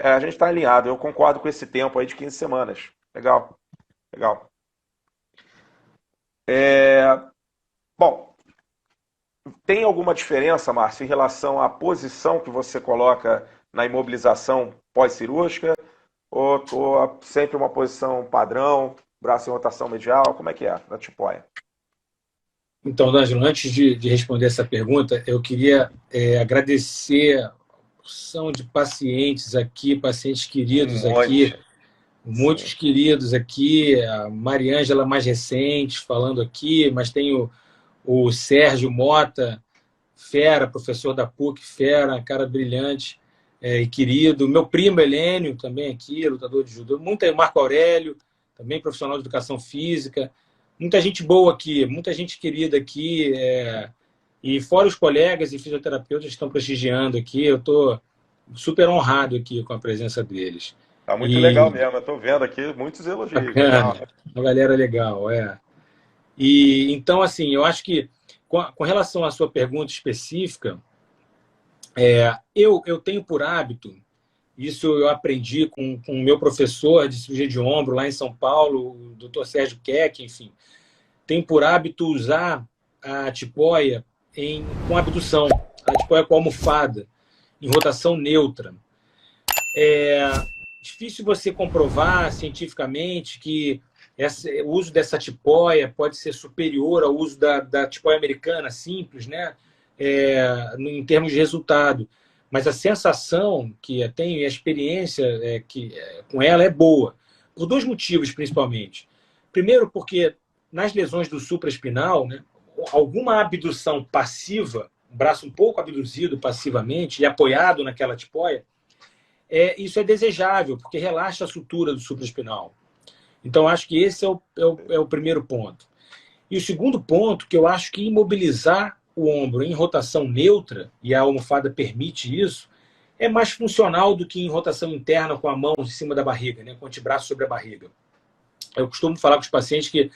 a gente está alinhado. Eu concordo com esse tempo aí de 15 semanas. Legal, legal. Bom, tem alguma diferença, Márcio, em relação à posição que você coloca na imobilização pós-cirúrgica? Ou sempre uma posição padrão, braço em rotação medial? Como é que é na tipóia? Então, D'Angelo, antes de responder essa pergunta, eu queria agradecer a porção de pacientes aqui, pacientes queridos aqui, muitos queridos aqui, a Mariângela mais recente falando aqui, mas tem o Sérgio Mota, fera, professor da PUC, fera, cara brilhante e querido. Meu primo Helênio também aqui, lutador de judô. Marco Aurélio, também profissional de educação física. Muita gente boa aqui, muita gente querida aqui. E fora os colegas e fisioterapeutas que estão prestigiando aqui, eu estou super honrado aqui com a presença deles. Tá muito legal mesmo, eu estou vendo aqui muitos elogios. Legal. Uma galera legal, E então, assim, eu acho que com relação à sua pergunta específica, eu tenho por hábito, isso eu aprendi com o meu professor de cirurgia de ombro lá em São Paulo, o Dr. Sérgio Keck, enfim, tenho por hábito usar a tipóia com abdução, a tipóia com almofada, em rotação neutra. Difícil você comprovar cientificamente que o uso dessa tipóia pode ser superior ao uso da tipóia americana simples, né? Em termos de resultado. Mas a sensação que eu tenho e a experiência com ela é boa. Por 2 motivos, principalmente. Primeiro porque nas lesões do supraespinal, né, alguma abdução passiva, o braço um pouco abduzido passivamente e apoiado naquela tipoia, isso é desejável, porque relaxa a sutura do supraespinal. Então, acho que esse é o primeiro ponto. E o segundo ponto, que eu acho que imobilizar o ombro em rotação neutra, e a almofada permite isso, é mais funcional do que em rotação interna com a mão em cima da barriga, né, com o antebraço sobre a barriga. Eu costumo falar com os pacientes que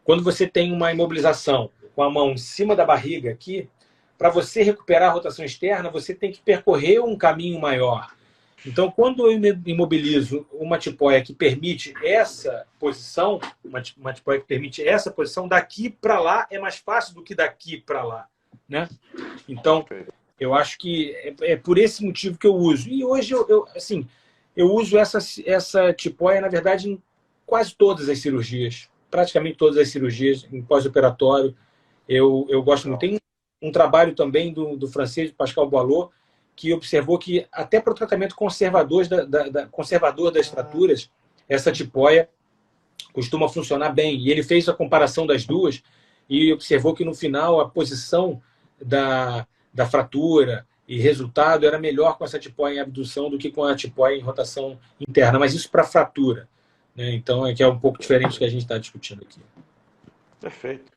quando você tem uma imobilização com a mão em cima da barriga aqui, para você recuperar a rotação externa, você tem que percorrer um caminho maior. Então, quando eu imobilizo uma tipoia que permite essa posição, uma tipoia que permite essa posição, daqui para lá é mais fácil do que daqui para lá, né? Então, eu acho que é por esse motivo que eu uso. E hoje, eu uso essa tipoia, na verdade, em quase todas as cirurgias. Praticamente todas as cirurgias, em pós-operatório. Eu gosto muito. Tem um trabalho também do francês Pascal Boileau, que observou que até para o tratamento conservador das fraturas, essa tipoia costuma funcionar bem. E ele fez a comparação das duas e observou que no final a posição da fratura e resultado era melhor com essa tipoia em abdução do que com a tipoia em rotação interna. Mas isso para fratura, né? Então é um pouco diferente do que a gente está discutindo aqui. Perfeito.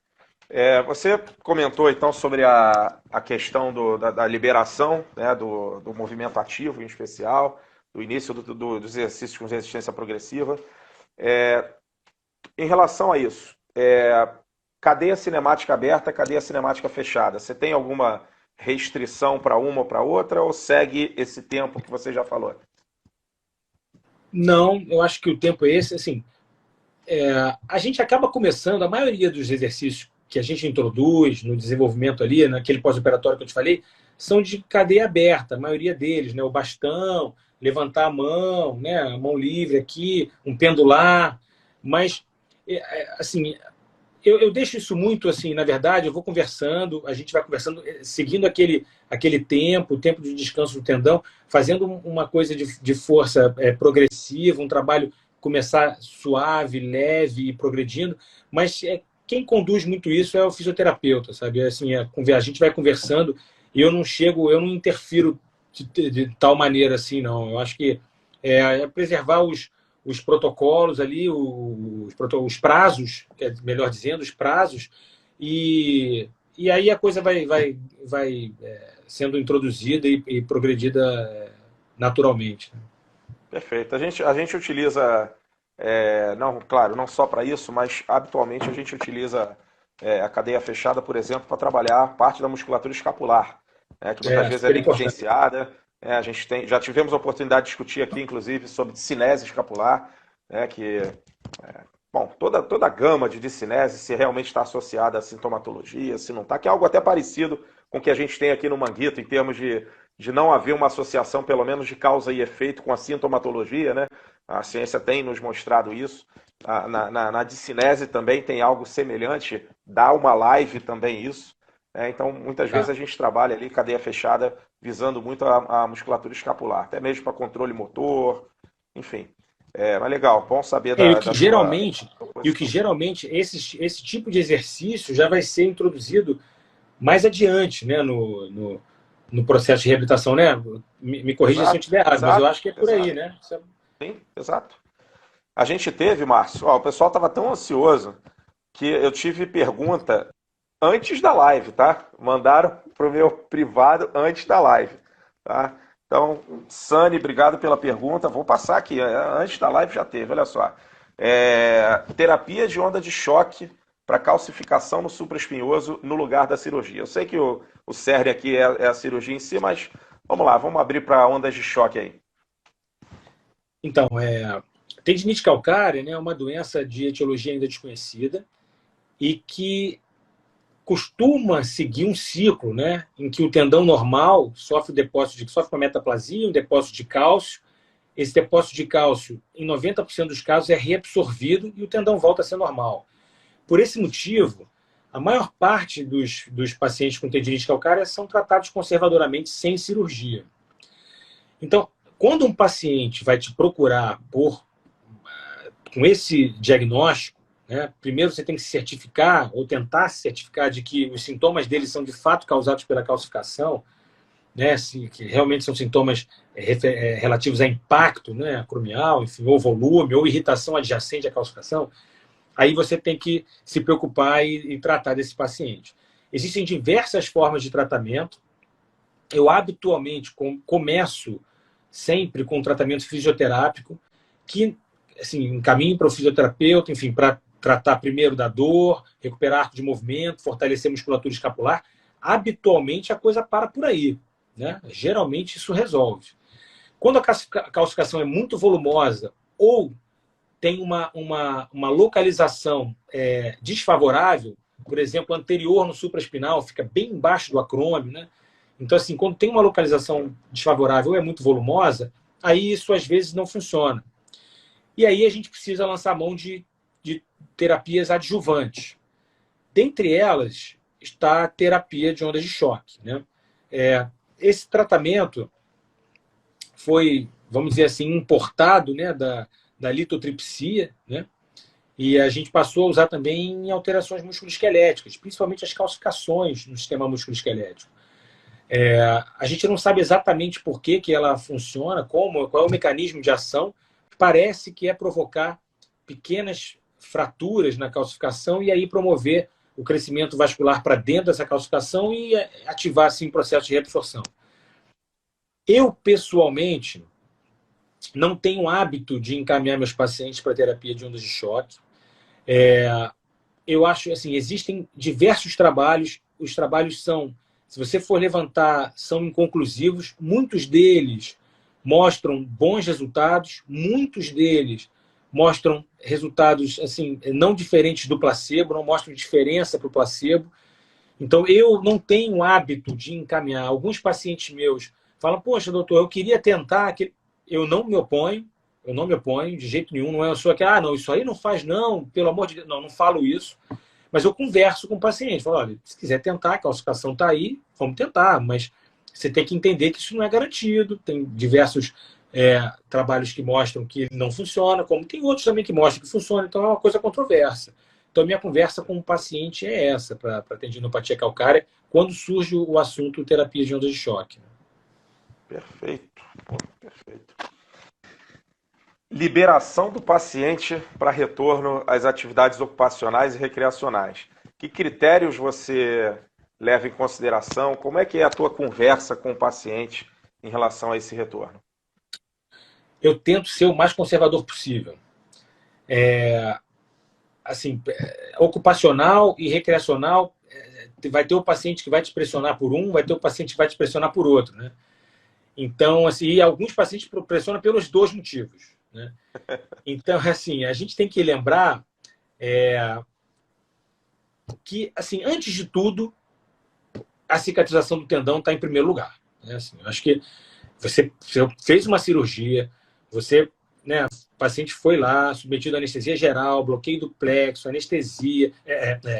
Você comentou, então, sobre a questão da liberação, né, do movimento ativo, em especial, do início dos exercícios com resistência progressiva. Em relação a isso, cadeia cinemática aberta, cadeia cinemática fechada, você tem alguma restrição para uma ou para outra, ou segue esse tempo que você já falou? Não, eu acho que o tempo é esse. Assim, a gente acaba começando, a maioria dos exercícios que a gente introduz no desenvolvimento ali, naquele pós-operatório que eu te falei, são de cadeia aberta, a maioria deles, né? O bastão, levantar a mão, né? A mão livre aqui, um pendular. Mas, assim, eu deixo isso muito, assim, na verdade, eu vou conversando, a gente vai conversando, seguindo aquele tempo, o tempo de descanso do tendão, fazendo uma coisa de força progressiva, um trabalho começar suave, leve e progredindo, mas quem conduz muito isso é o fisioterapeuta, sabe? Assim, a gente vai conversando e eu não interfiro de tal maneira assim, não. Eu acho que preservar os protocolos ali, os prazos, melhor dizendo, os prazos, e aí a coisa vai sendo introduzida e progredida naturalmente. Perfeito. A gente utiliza, não, claro, não só para isso, mas habitualmente a gente utiliza a cadeia fechada, por exemplo, para trabalhar parte da musculatura escapular, né, que muitas vezes é negligenciada. A gente já tivemos a oportunidade de discutir aqui, inclusive, sobre discinese escapular, né, bom, toda a gama de discinese, se realmente está associada à sintomatologia, se não está, que é algo até parecido com o que a gente tem aqui no Manguito, em termos de não haver uma associação, pelo menos, de causa e efeito com a sintomatologia, né? A ciência tem nos mostrado isso. Na discinese também tem algo semelhante, dá uma live também isso. Então, muitas vezes a gente trabalha ali, cadeia fechada, visando muito a musculatura escapular, até mesmo para controle motor, enfim. Mas legal, bom saber e o que geralmente esse tipo de exercício já vai ser introduzido mais adiante, né, no processo de reabilitação, né? Me corrija se eu estiver errado, mas eu acho que é por aí, né? Sim, exato. A gente teve, Márcio, o pessoal estava tão ansioso que eu tive pergunta antes da live, tá? Mandaram para o meu privado antes da live, tá? Então, Sani, obrigado pela pergunta. Vou passar aqui, antes da live já teve, olha só. Terapia de onda de choque para calcificação no supraespinhoso no lugar da cirurgia. Eu sei que o cerne aqui é a cirurgia em si, mas vamos lá, vamos abrir para ondas de choque aí. Então, tendinite calcária, né, é uma doença de etiologia ainda desconhecida e que costuma seguir um ciclo, né, em que o tendão normal sofre uma metaplasia, um depósito de cálcio. Esse depósito de cálcio, em 90% dos casos, é reabsorvido e o tendão volta a ser normal. Por esse motivo, a maior parte dos pacientes com tendinite calcária são tratados conservadoramente sem cirurgia. Então, quando um paciente vai te procurar com esse diagnóstico, né? Primeiro você tem que se certificar, ou tentar se certificar de que os sintomas deles são de fato causados pela calcificação, né? Que realmente são sintomas relativos a impacto, né? Acromial, enfim, ou volume, ou irritação adjacente à calcificação. Aí você tem que se preocupar e tratar desse paciente. Existem diversas formas de tratamento. Eu habitualmente começo sempre com um tratamento fisioterápico, que assim, encaminho para o fisioterapeuta, enfim, para tratar primeiro da dor, recuperar arco de movimento, fortalecer a musculatura escapular. Habitualmente a coisa para por aí, né? Geralmente isso resolve. Quando a calcificação é muito volumosa ou tem uma localização desfavorável, por exemplo, anterior no supraespinal, fica bem embaixo do acrômio, né? Então, assim, quando tem uma localização desfavorável ou é muito volumosa, aí isso às vezes não funciona. E aí a gente precisa lançar mão de terapias adjuvantes. Dentre elas está a terapia de ondas de choque, né? Esse tratamento foi, vamos dizer assim, importado, né, da litotripsia, né? E a gente passou a usar também em alterações musculoesqueléticas, principalmente as calcificações no sistema musculoesquelético. A gente não sabe exatamente por que ela funciona, qual é o mecanismo de ação. Parece que é provocar pequenas fraturas na calcificação e aí promover o crescimento vascular para dentro dessa calcificação e ativar, assim, o processo de reabsorção. Eu, pessoalmente, não tenho hábito de encaminhar meus pacientes para terapia de ondas de choque. Eu acho, assim, existem diversos trabalhos. Os trabalhos são, se você for levantar, são inconclusivos. Muitos deles mostram bons resultados, muitos deles mostram resultados, assim, não diferentes do placebo, não mostram diferença para o placebo. Então, eu não tenho hábito de encaminhar. Alguns pacientes meus falam, poxa, doutor, eu queria tentar. Eu não me oponho de jeito nenhum. Não é só que, não, isso aí não faz não, pelo amor de Deus. Não falo isso. Mas eu converso com o paciente. Falo, olha, se quiser tentar, a calcificação está aí, vamos tentar. Mas você tem que entender que isso não é garantido. Tem diversos trabalhos que mostram que não funciona, como tem outros também que mostram que funciona. Então é uma coisa controversa. Então a minha conversa com o paciente é essa, para tendinopatia calcária, quando surge o assunto terapia de ondas de choque. Perfeito. Perfeito. Liberação do paciente para retorno às atividades ocupacionais e recreacionais. Que critérios você leva em consideração? Como é que é a tua conversa com o paciente em relação a esse retorno? Eu tento ser o mais conservador possível. Assim, ocupacional e recreacional, vai ter o paciente que vai te pressionar por um, vai ter o paciente que vai te pressionar por outro, né? Então, assim, e alguns pacientes pressionam pelos dois motivos, né? Então, assim, a gente tem que lembrar que, assim, antes de tudo, a cicatrização do tendão está em primeiro lugar, né? Assim, eu acho que você fez uma cirurgia, né, o paciente foi lá, submetido a anestesia geral, bloqueio do plexo, anestesia,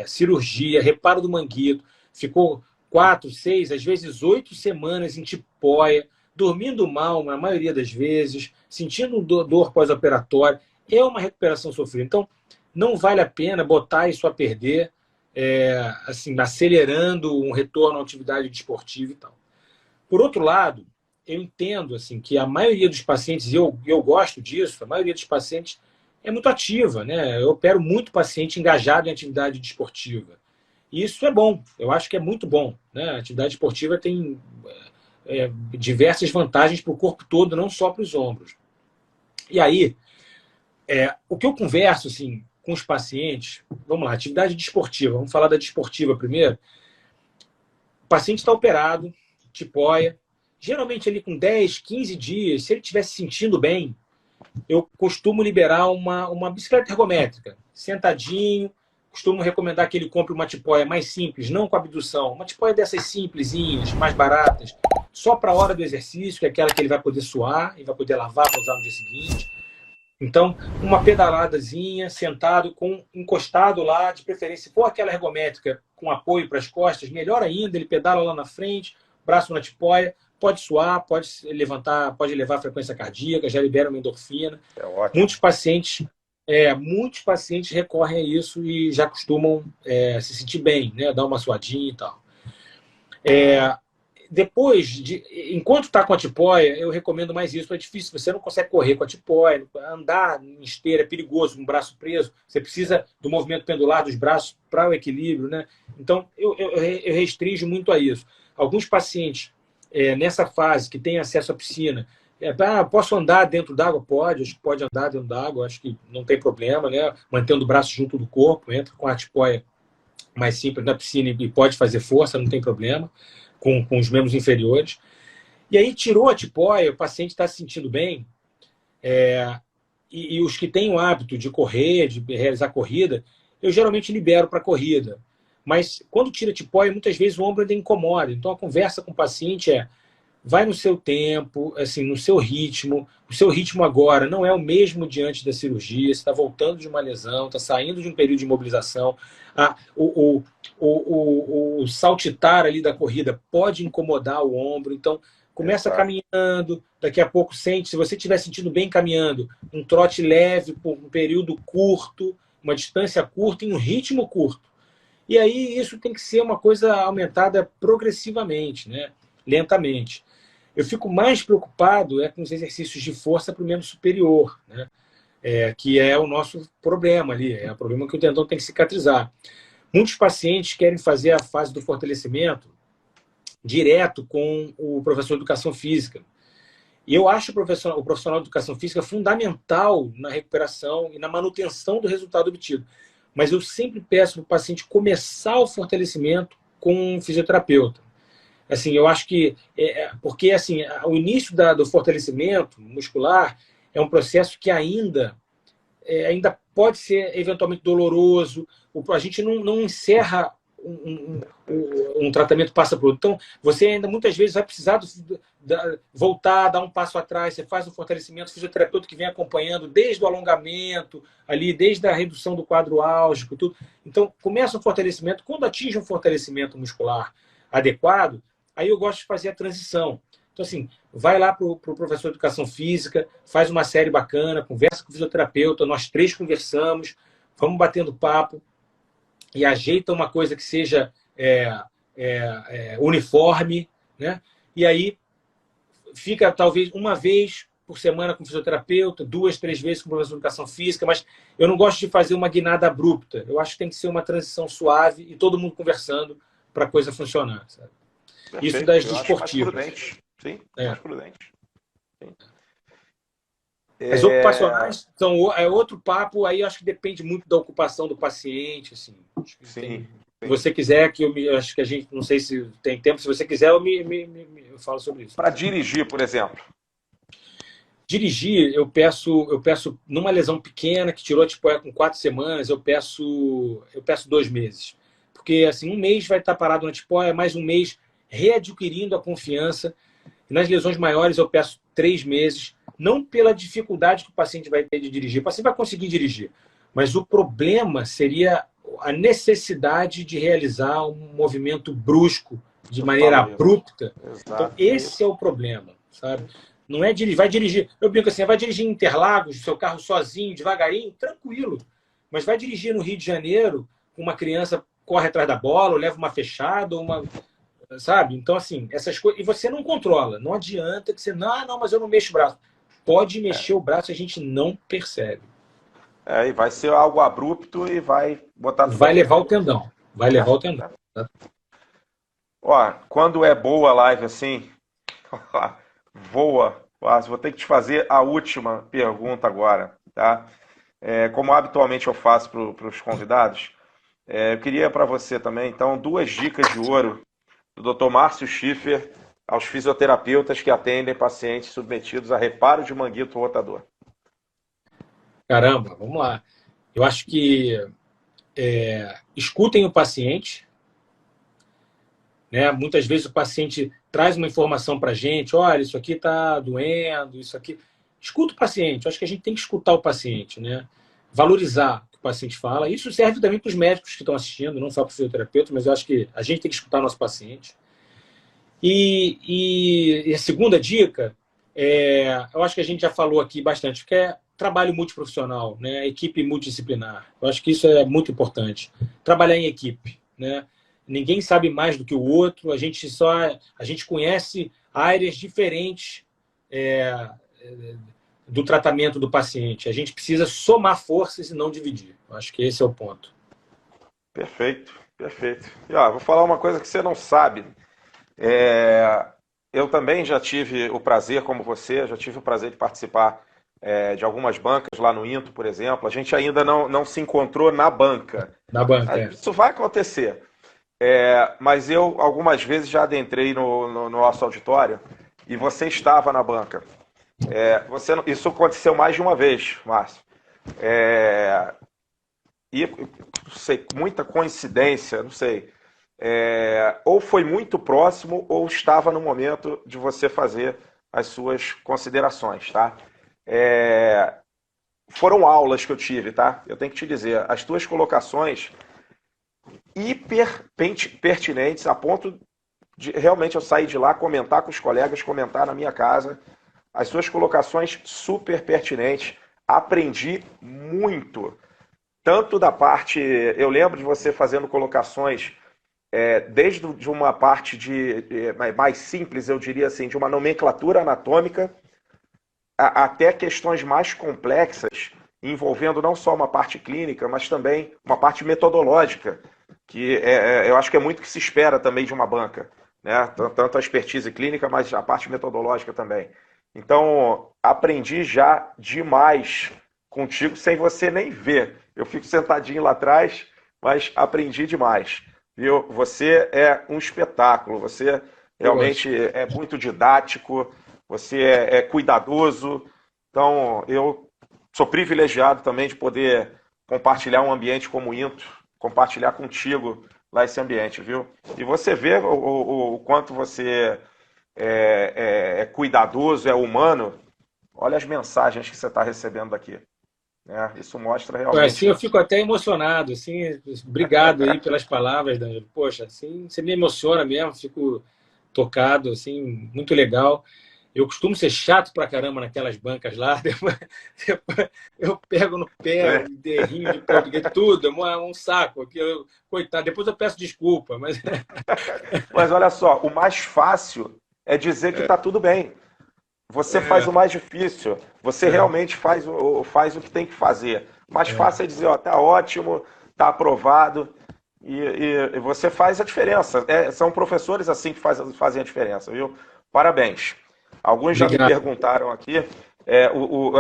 cirurgia, reparo do manguito, ficou 4, 6, às vezes 8 semanas em tipóia, dormindo mal na maioria das vezes, sentindo dor pós-operatória. É uma recuperação sofrida. Então, não vale a pena botar isso a perder, assim, acelerando um retorno à atividade desportiva e tal. Por outro lado, eu entendo, assim, que a maioria dos pacientes, e eu gosto disso, a maioria dos pacientes é muito ativa, né? Eu opero muito paciente engajado em atividade desportiva. E isso é bom, eu acho que é muito bom, né? A atividade esportiva tem diversas vantagens para o corpo todo, não só para os ombros. E aí, o que eu converso, assim, com os pacientes, vamos lá, atividade desportiva, vamos falar da desportiva primeiro. O paciente está operado, tipóia, geralmente ali com 10, 15 dias, se ele estiver se sentindo bem, eu costumo liberar uma bicicleta ergométrica, sentadinho. Costumo recomendar que ele compre uma tipóia mais simples, não com abdução, uma tipóia dessas simplesinhas, mais baratas, só para a hora do exercício, que é aquela que ele vai poder suar e vai poder lavar para usar no dia seguinte. Então, uma pedaladazinha, sentado, encostado lá, de preferência, se for aquela ergométrica com apoio para as costas, melhor ainda, ele pedala lá na frente, braço na tipóia, pode suar, pode levantar, pode elevar a frequência cardíaca, já libera uma endorfina. É ótimo. Muitos pacientes muitos pacientes recorrem a isso e já costumam se sentir bem, né? Dar uma suadinha e tal. Enquanto está com a tipóia, eu recomendo mais isso. É difícil, você não consegue correr com a tipóia, andar em esteira é perigoso, com o braço preso. Você precisa do movimento pendular dos braços para o equilíbrio, né? Então, eu restringo muito a isso. Alguns pacientes, nessa fase, que têm acesso à piscina, posso andar dentro d'água? Pode, acho que pode andar dentro d'água, acho que não tem problema, né? Mantendo o braço junto do corpo, entra com a tipóia mais simples na piscina e pode fazer força, não tem problema, com os membros inferiores. E aí tirou a tipóia, o paciente está se sentindo bem, e os que têm o hábito de correr, de realizar corrida, eu geralmente libero para corrida. Mas quando tira a tipóia, muitas vezes o ombro ainda incomoda. Então a conversa com o paciente vai no seu tempo, assim, no seu ritmo. O seu ritmo agora não é o mesmo diante da cirurgia. Você está voltando de uma lesão, está saindo de um período de imobilização. O saltitar ali da corrida pode incomodar o ombro. Então, começa caminhando, daqui a pouco sente. Se você estiver sentindo bem caminhando, um trote leve por um período curto, uma distância curta, em um ritmo curto. E aí isso tem que ser uma coisa aumentada progressivamente, né? Lentamente. Eu fico mais preocupado com os exercícios de força para o membro superior, né? Que é o nosso problema ali, é o problema que o tendão tem que cicatrizar. Muitos pacientes querem fazer a fase do fortalecimento direto com o professor de educação física. E eu acho o profissional de educação física fundamental na recuperação e na manutenção do resultado obtido. Mas eu sempre peço para o paciente começar o fortalecimento com um fisioterapeuta. Assim, eu acho que... porque assim, o início do fortalecimento muscular é um processo que ainda pode ser eventualmente doloroso. A gente não encerra um tratamento passa por outro. Então, você ainda muitas vezes vai precisar voltar, dar um passo atrás. Você faz um fortalecimento, o fisioterapeuta que vem acompanhando desde o alongamento, ali, desde a redução do quadro álgico, tudo. Então, começa um fortalecimento. Quando atinge um fortalecimento muscular adequado, aí eu gosto de fazer a transição. Então, assim, vai lá para o professor de educação física, faz uma série bacana, conversa com o fisioterapeuta, nós três conversamos, vamos batendo papo e ajeita uma coisa que seja uniforme, né? E aí fica talvez uma vez por semana com o fisioterapeuta, 2, 3 vezes com o professor de educação física, mas eu não gosto de fazer uma guinada abrupta. Eu acho que tem que ser uma transição suave e todo mundo conversando para a coisa funcionar, sabe? Perfeito. Isso das eu esportivas. Acho mais prudente. Sim, mais prudente. Sim. As ocupacionais são outro papo, aí acho que depende muito da ocupação do paciente. Assim. Sim. Se você quiser, acho que a gente, não sei se tem tempo, se você quiser, eu falo sobre isso. Para dirigir, por exemplo. Dirigir, eu peço numa lesão pequena, que tirou tipo, com 4 semanas, eu peço 2 meses. Porque assim, 1 mês vai estar parado na tipóia, mais 1 mês readquirindo a confiança. E nas lesões maiores eu peço 3 meses, não pela dificuldade que o paciente vai ter de dirigir. O paciente vai conseguir dirigir, mas o problema seria a necessidade de realizar um movimento brusco, de maneira abrupta. Então, esse é o problema, sabe? Não é dirigir, vai dirigir. Eu brinco assim, vai dirigir em Interlagos, seu carro sozinho, devagarinho, tranquilo. Mas vai dirigir no Rio de Janeiro, com uma criança corre atrás da bola, ou leva uma fechada, ou uma... Sabe? Então, assim, essas coisas... E você não controla. Não adianta que você... Não, mas eu não mexo o braço. Pode mexer o braço, a gente não percebe. E vai ser algo abrupto e vai botar... Vai levar o tendão. Vai levar o tendão. Ó, quando é boa a live assim... voa. Vou ter que te fazer a última pergunta agora, tá? Como habitualmente eu faço para os convidados, eu queria para você também, então, 2 dicas de ouro do Dr. Márcio Schiffer aos fisioterapeutas que atendem pacientes submetidos a reparo de manguito rotador. Caramba, vamos lá. Eu acho que escutem o paciente, né? Muitas vezes o paciente traz uma informação para a gente, olha, isso aqui está doendo, isso aqui... Escuta o paciente, eu acho que a gente tem que escutar o paciente, né? Valorizar o que o paciente fala. Isso serve também para os médicos que estão assistindo, não só para o fisioterapeuta, mas eu acho que a gente tem que escutar o nosso paciente. E a segunda dica, eu acho que a gente já falou aqui bastante, que é trabalho multiprofissional, né? Equipe multidisciplinar. Eu acho que isso é muito importante. Trabalhar em equipe, né? Ninguém sabe mais do que o outro, a gente conhece áreas diferentes do tratamento do paciente. A gente precisa somar forças e não dividir. Eu acho que esse é o ponto. Perfeito, perfeito. E, ó, vou falar uma coisa que você não sabe. Eu também já tive o prazer, como você, já tive o prazer de participar de algumas bancas lá no INTO, por exemplo. A gente ainda não se encontrou na banca. Na banca, Isso vai acontecer. Mas eu, algumas vezes, já adentrei no nosso auditório e você estava na banca. Isso aconteceu mais de uma vez, Márcio. E, não sei, muita coincidência, não sei. Ou foi muito próximo ou estava no momento de você fazer as suas considerações, tá? Foram aulas que eu tive, tá? Eu tenho que te dizer, as tuas colocações hiper pertinentes a ponto de realmente eu sair de lá, comentar com os colegas, comentar na minha casa. As suas colocações super pertinentes. Aprendi muito. Tanto da parte... Eu lembro de você fazendo colocações desde de uma parte mais simples, eu diria assim, de uma nomenclatura anatômica, até questões mais complexas, envolvendo não só uma parte clínica, mas também uma parte metodológica, que eu acho que é muito que se espera também de uma banca, né? Tanto a expertise clínica, mas a parte metodológica também. Então, aprendi já demais contigo, sem você nem ver. Eu fico sentadinho lá atrás, mas aprendi demais. Viu? Você é um espetáculo, você realmente é muito didático, você é cuidadoso. Então, eu sou privilegiado também de poder compartilhar um ambiente como o INTO, compartilhar contigo lá esse ambiente, viu? E você vê o quanto você é cuidadoso, é humano. Olha as mensagens que você está recebendo daqui. Isso mostra realmente... Assim, eu fico até emocionado. Assim, obrigado aí pelas palavras, Danilo. Poxa, assim, você me emociona mesmo, fico tocado, assim, muito legal. Eu costumo ser chato pra caramba naquelas bancas lá. Depois eu pego no pé, derrinho de português, tudo. É um saco. Coitado, depois eu peço desculpa. Mas olha só, o mais fácil é dizer que está tudo bem. Você faz o mais difícil. Você realmente faz o que tem que fazer. O mais fácil é dizer, ó, tá ótimo, tá aprovado. E você faz a diferença. São professores assim que fazem a diferença, viu? Parabéns. Alguns já me perguntaram aqui.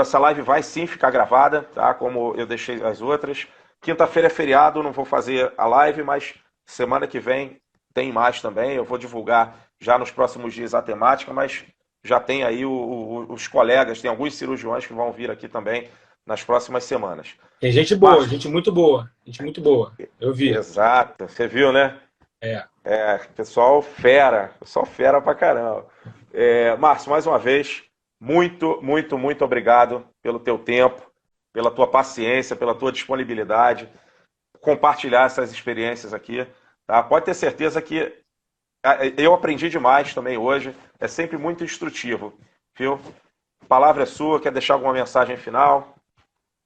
Essa live vai sim ficar gravada, tá? Como eu deixei as outras. Quinta-feira é feriado, não vou fazer a live, mas semana que vem tem mais também. Eu vou divulgar já nos próximos dias a temática, mas já tem aí os colegas, tem alguns cirurgiões que vão vir aqui também nas próximas semanas. Tem gente boa, gente muito boa. Gente muito boa. Eu vi. Exato. Você viu, né? Pessoal fera pra caramba. Márcio, mais uma vez, muito, muito, muito obrigado pelo teu tempo, pela tua paciência, pela tua disponibilidade, compartilhar essas experiências aqui. Tá? Pode ter certeza que eu aprendi demais também hoje, é sempre muito instrutivo, viu? A palavra é sua, quer deixar alguma mensagem final?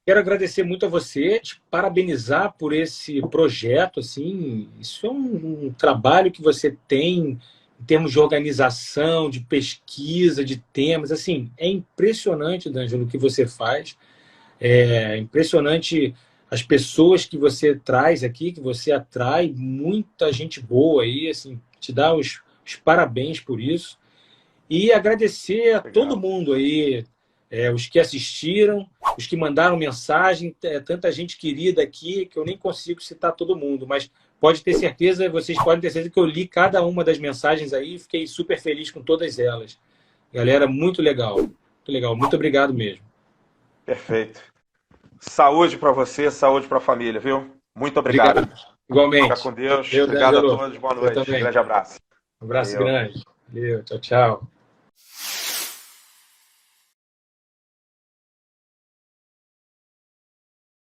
Quero agradecer muito a você, te parabenizar por esse projeto, assim, isso é um trabalho que você tem em termos de organização, de pesquisa, de temas, assim, é impressionante, D'Angelo, o que você faz, é impressionante as pessoas que você traz aqui, que você atrai, muita gente boa aí, assim, te dá os parabéns por isso. E agradecer a todo mundo aí, os que assistiram, os que mandaram mensagem, tanta gente querida aqui que eu nem consigo citar todo mundo, mas pode ter certeza, vocês podem ter certeza que eu li cada uma das mensagens aí e fiquei super feliz com todas elas. Galera, muito legal. Muito legal. Muito obrigado mesmo. Perfeito. Saúde para você, saúde para a família, viu? Muito obrigado. Igualmente. Fica com Deus. Obrigado a todos. Boa noite. Um grande abraço. Um abraço grande. Valeu. Tchau, tchau.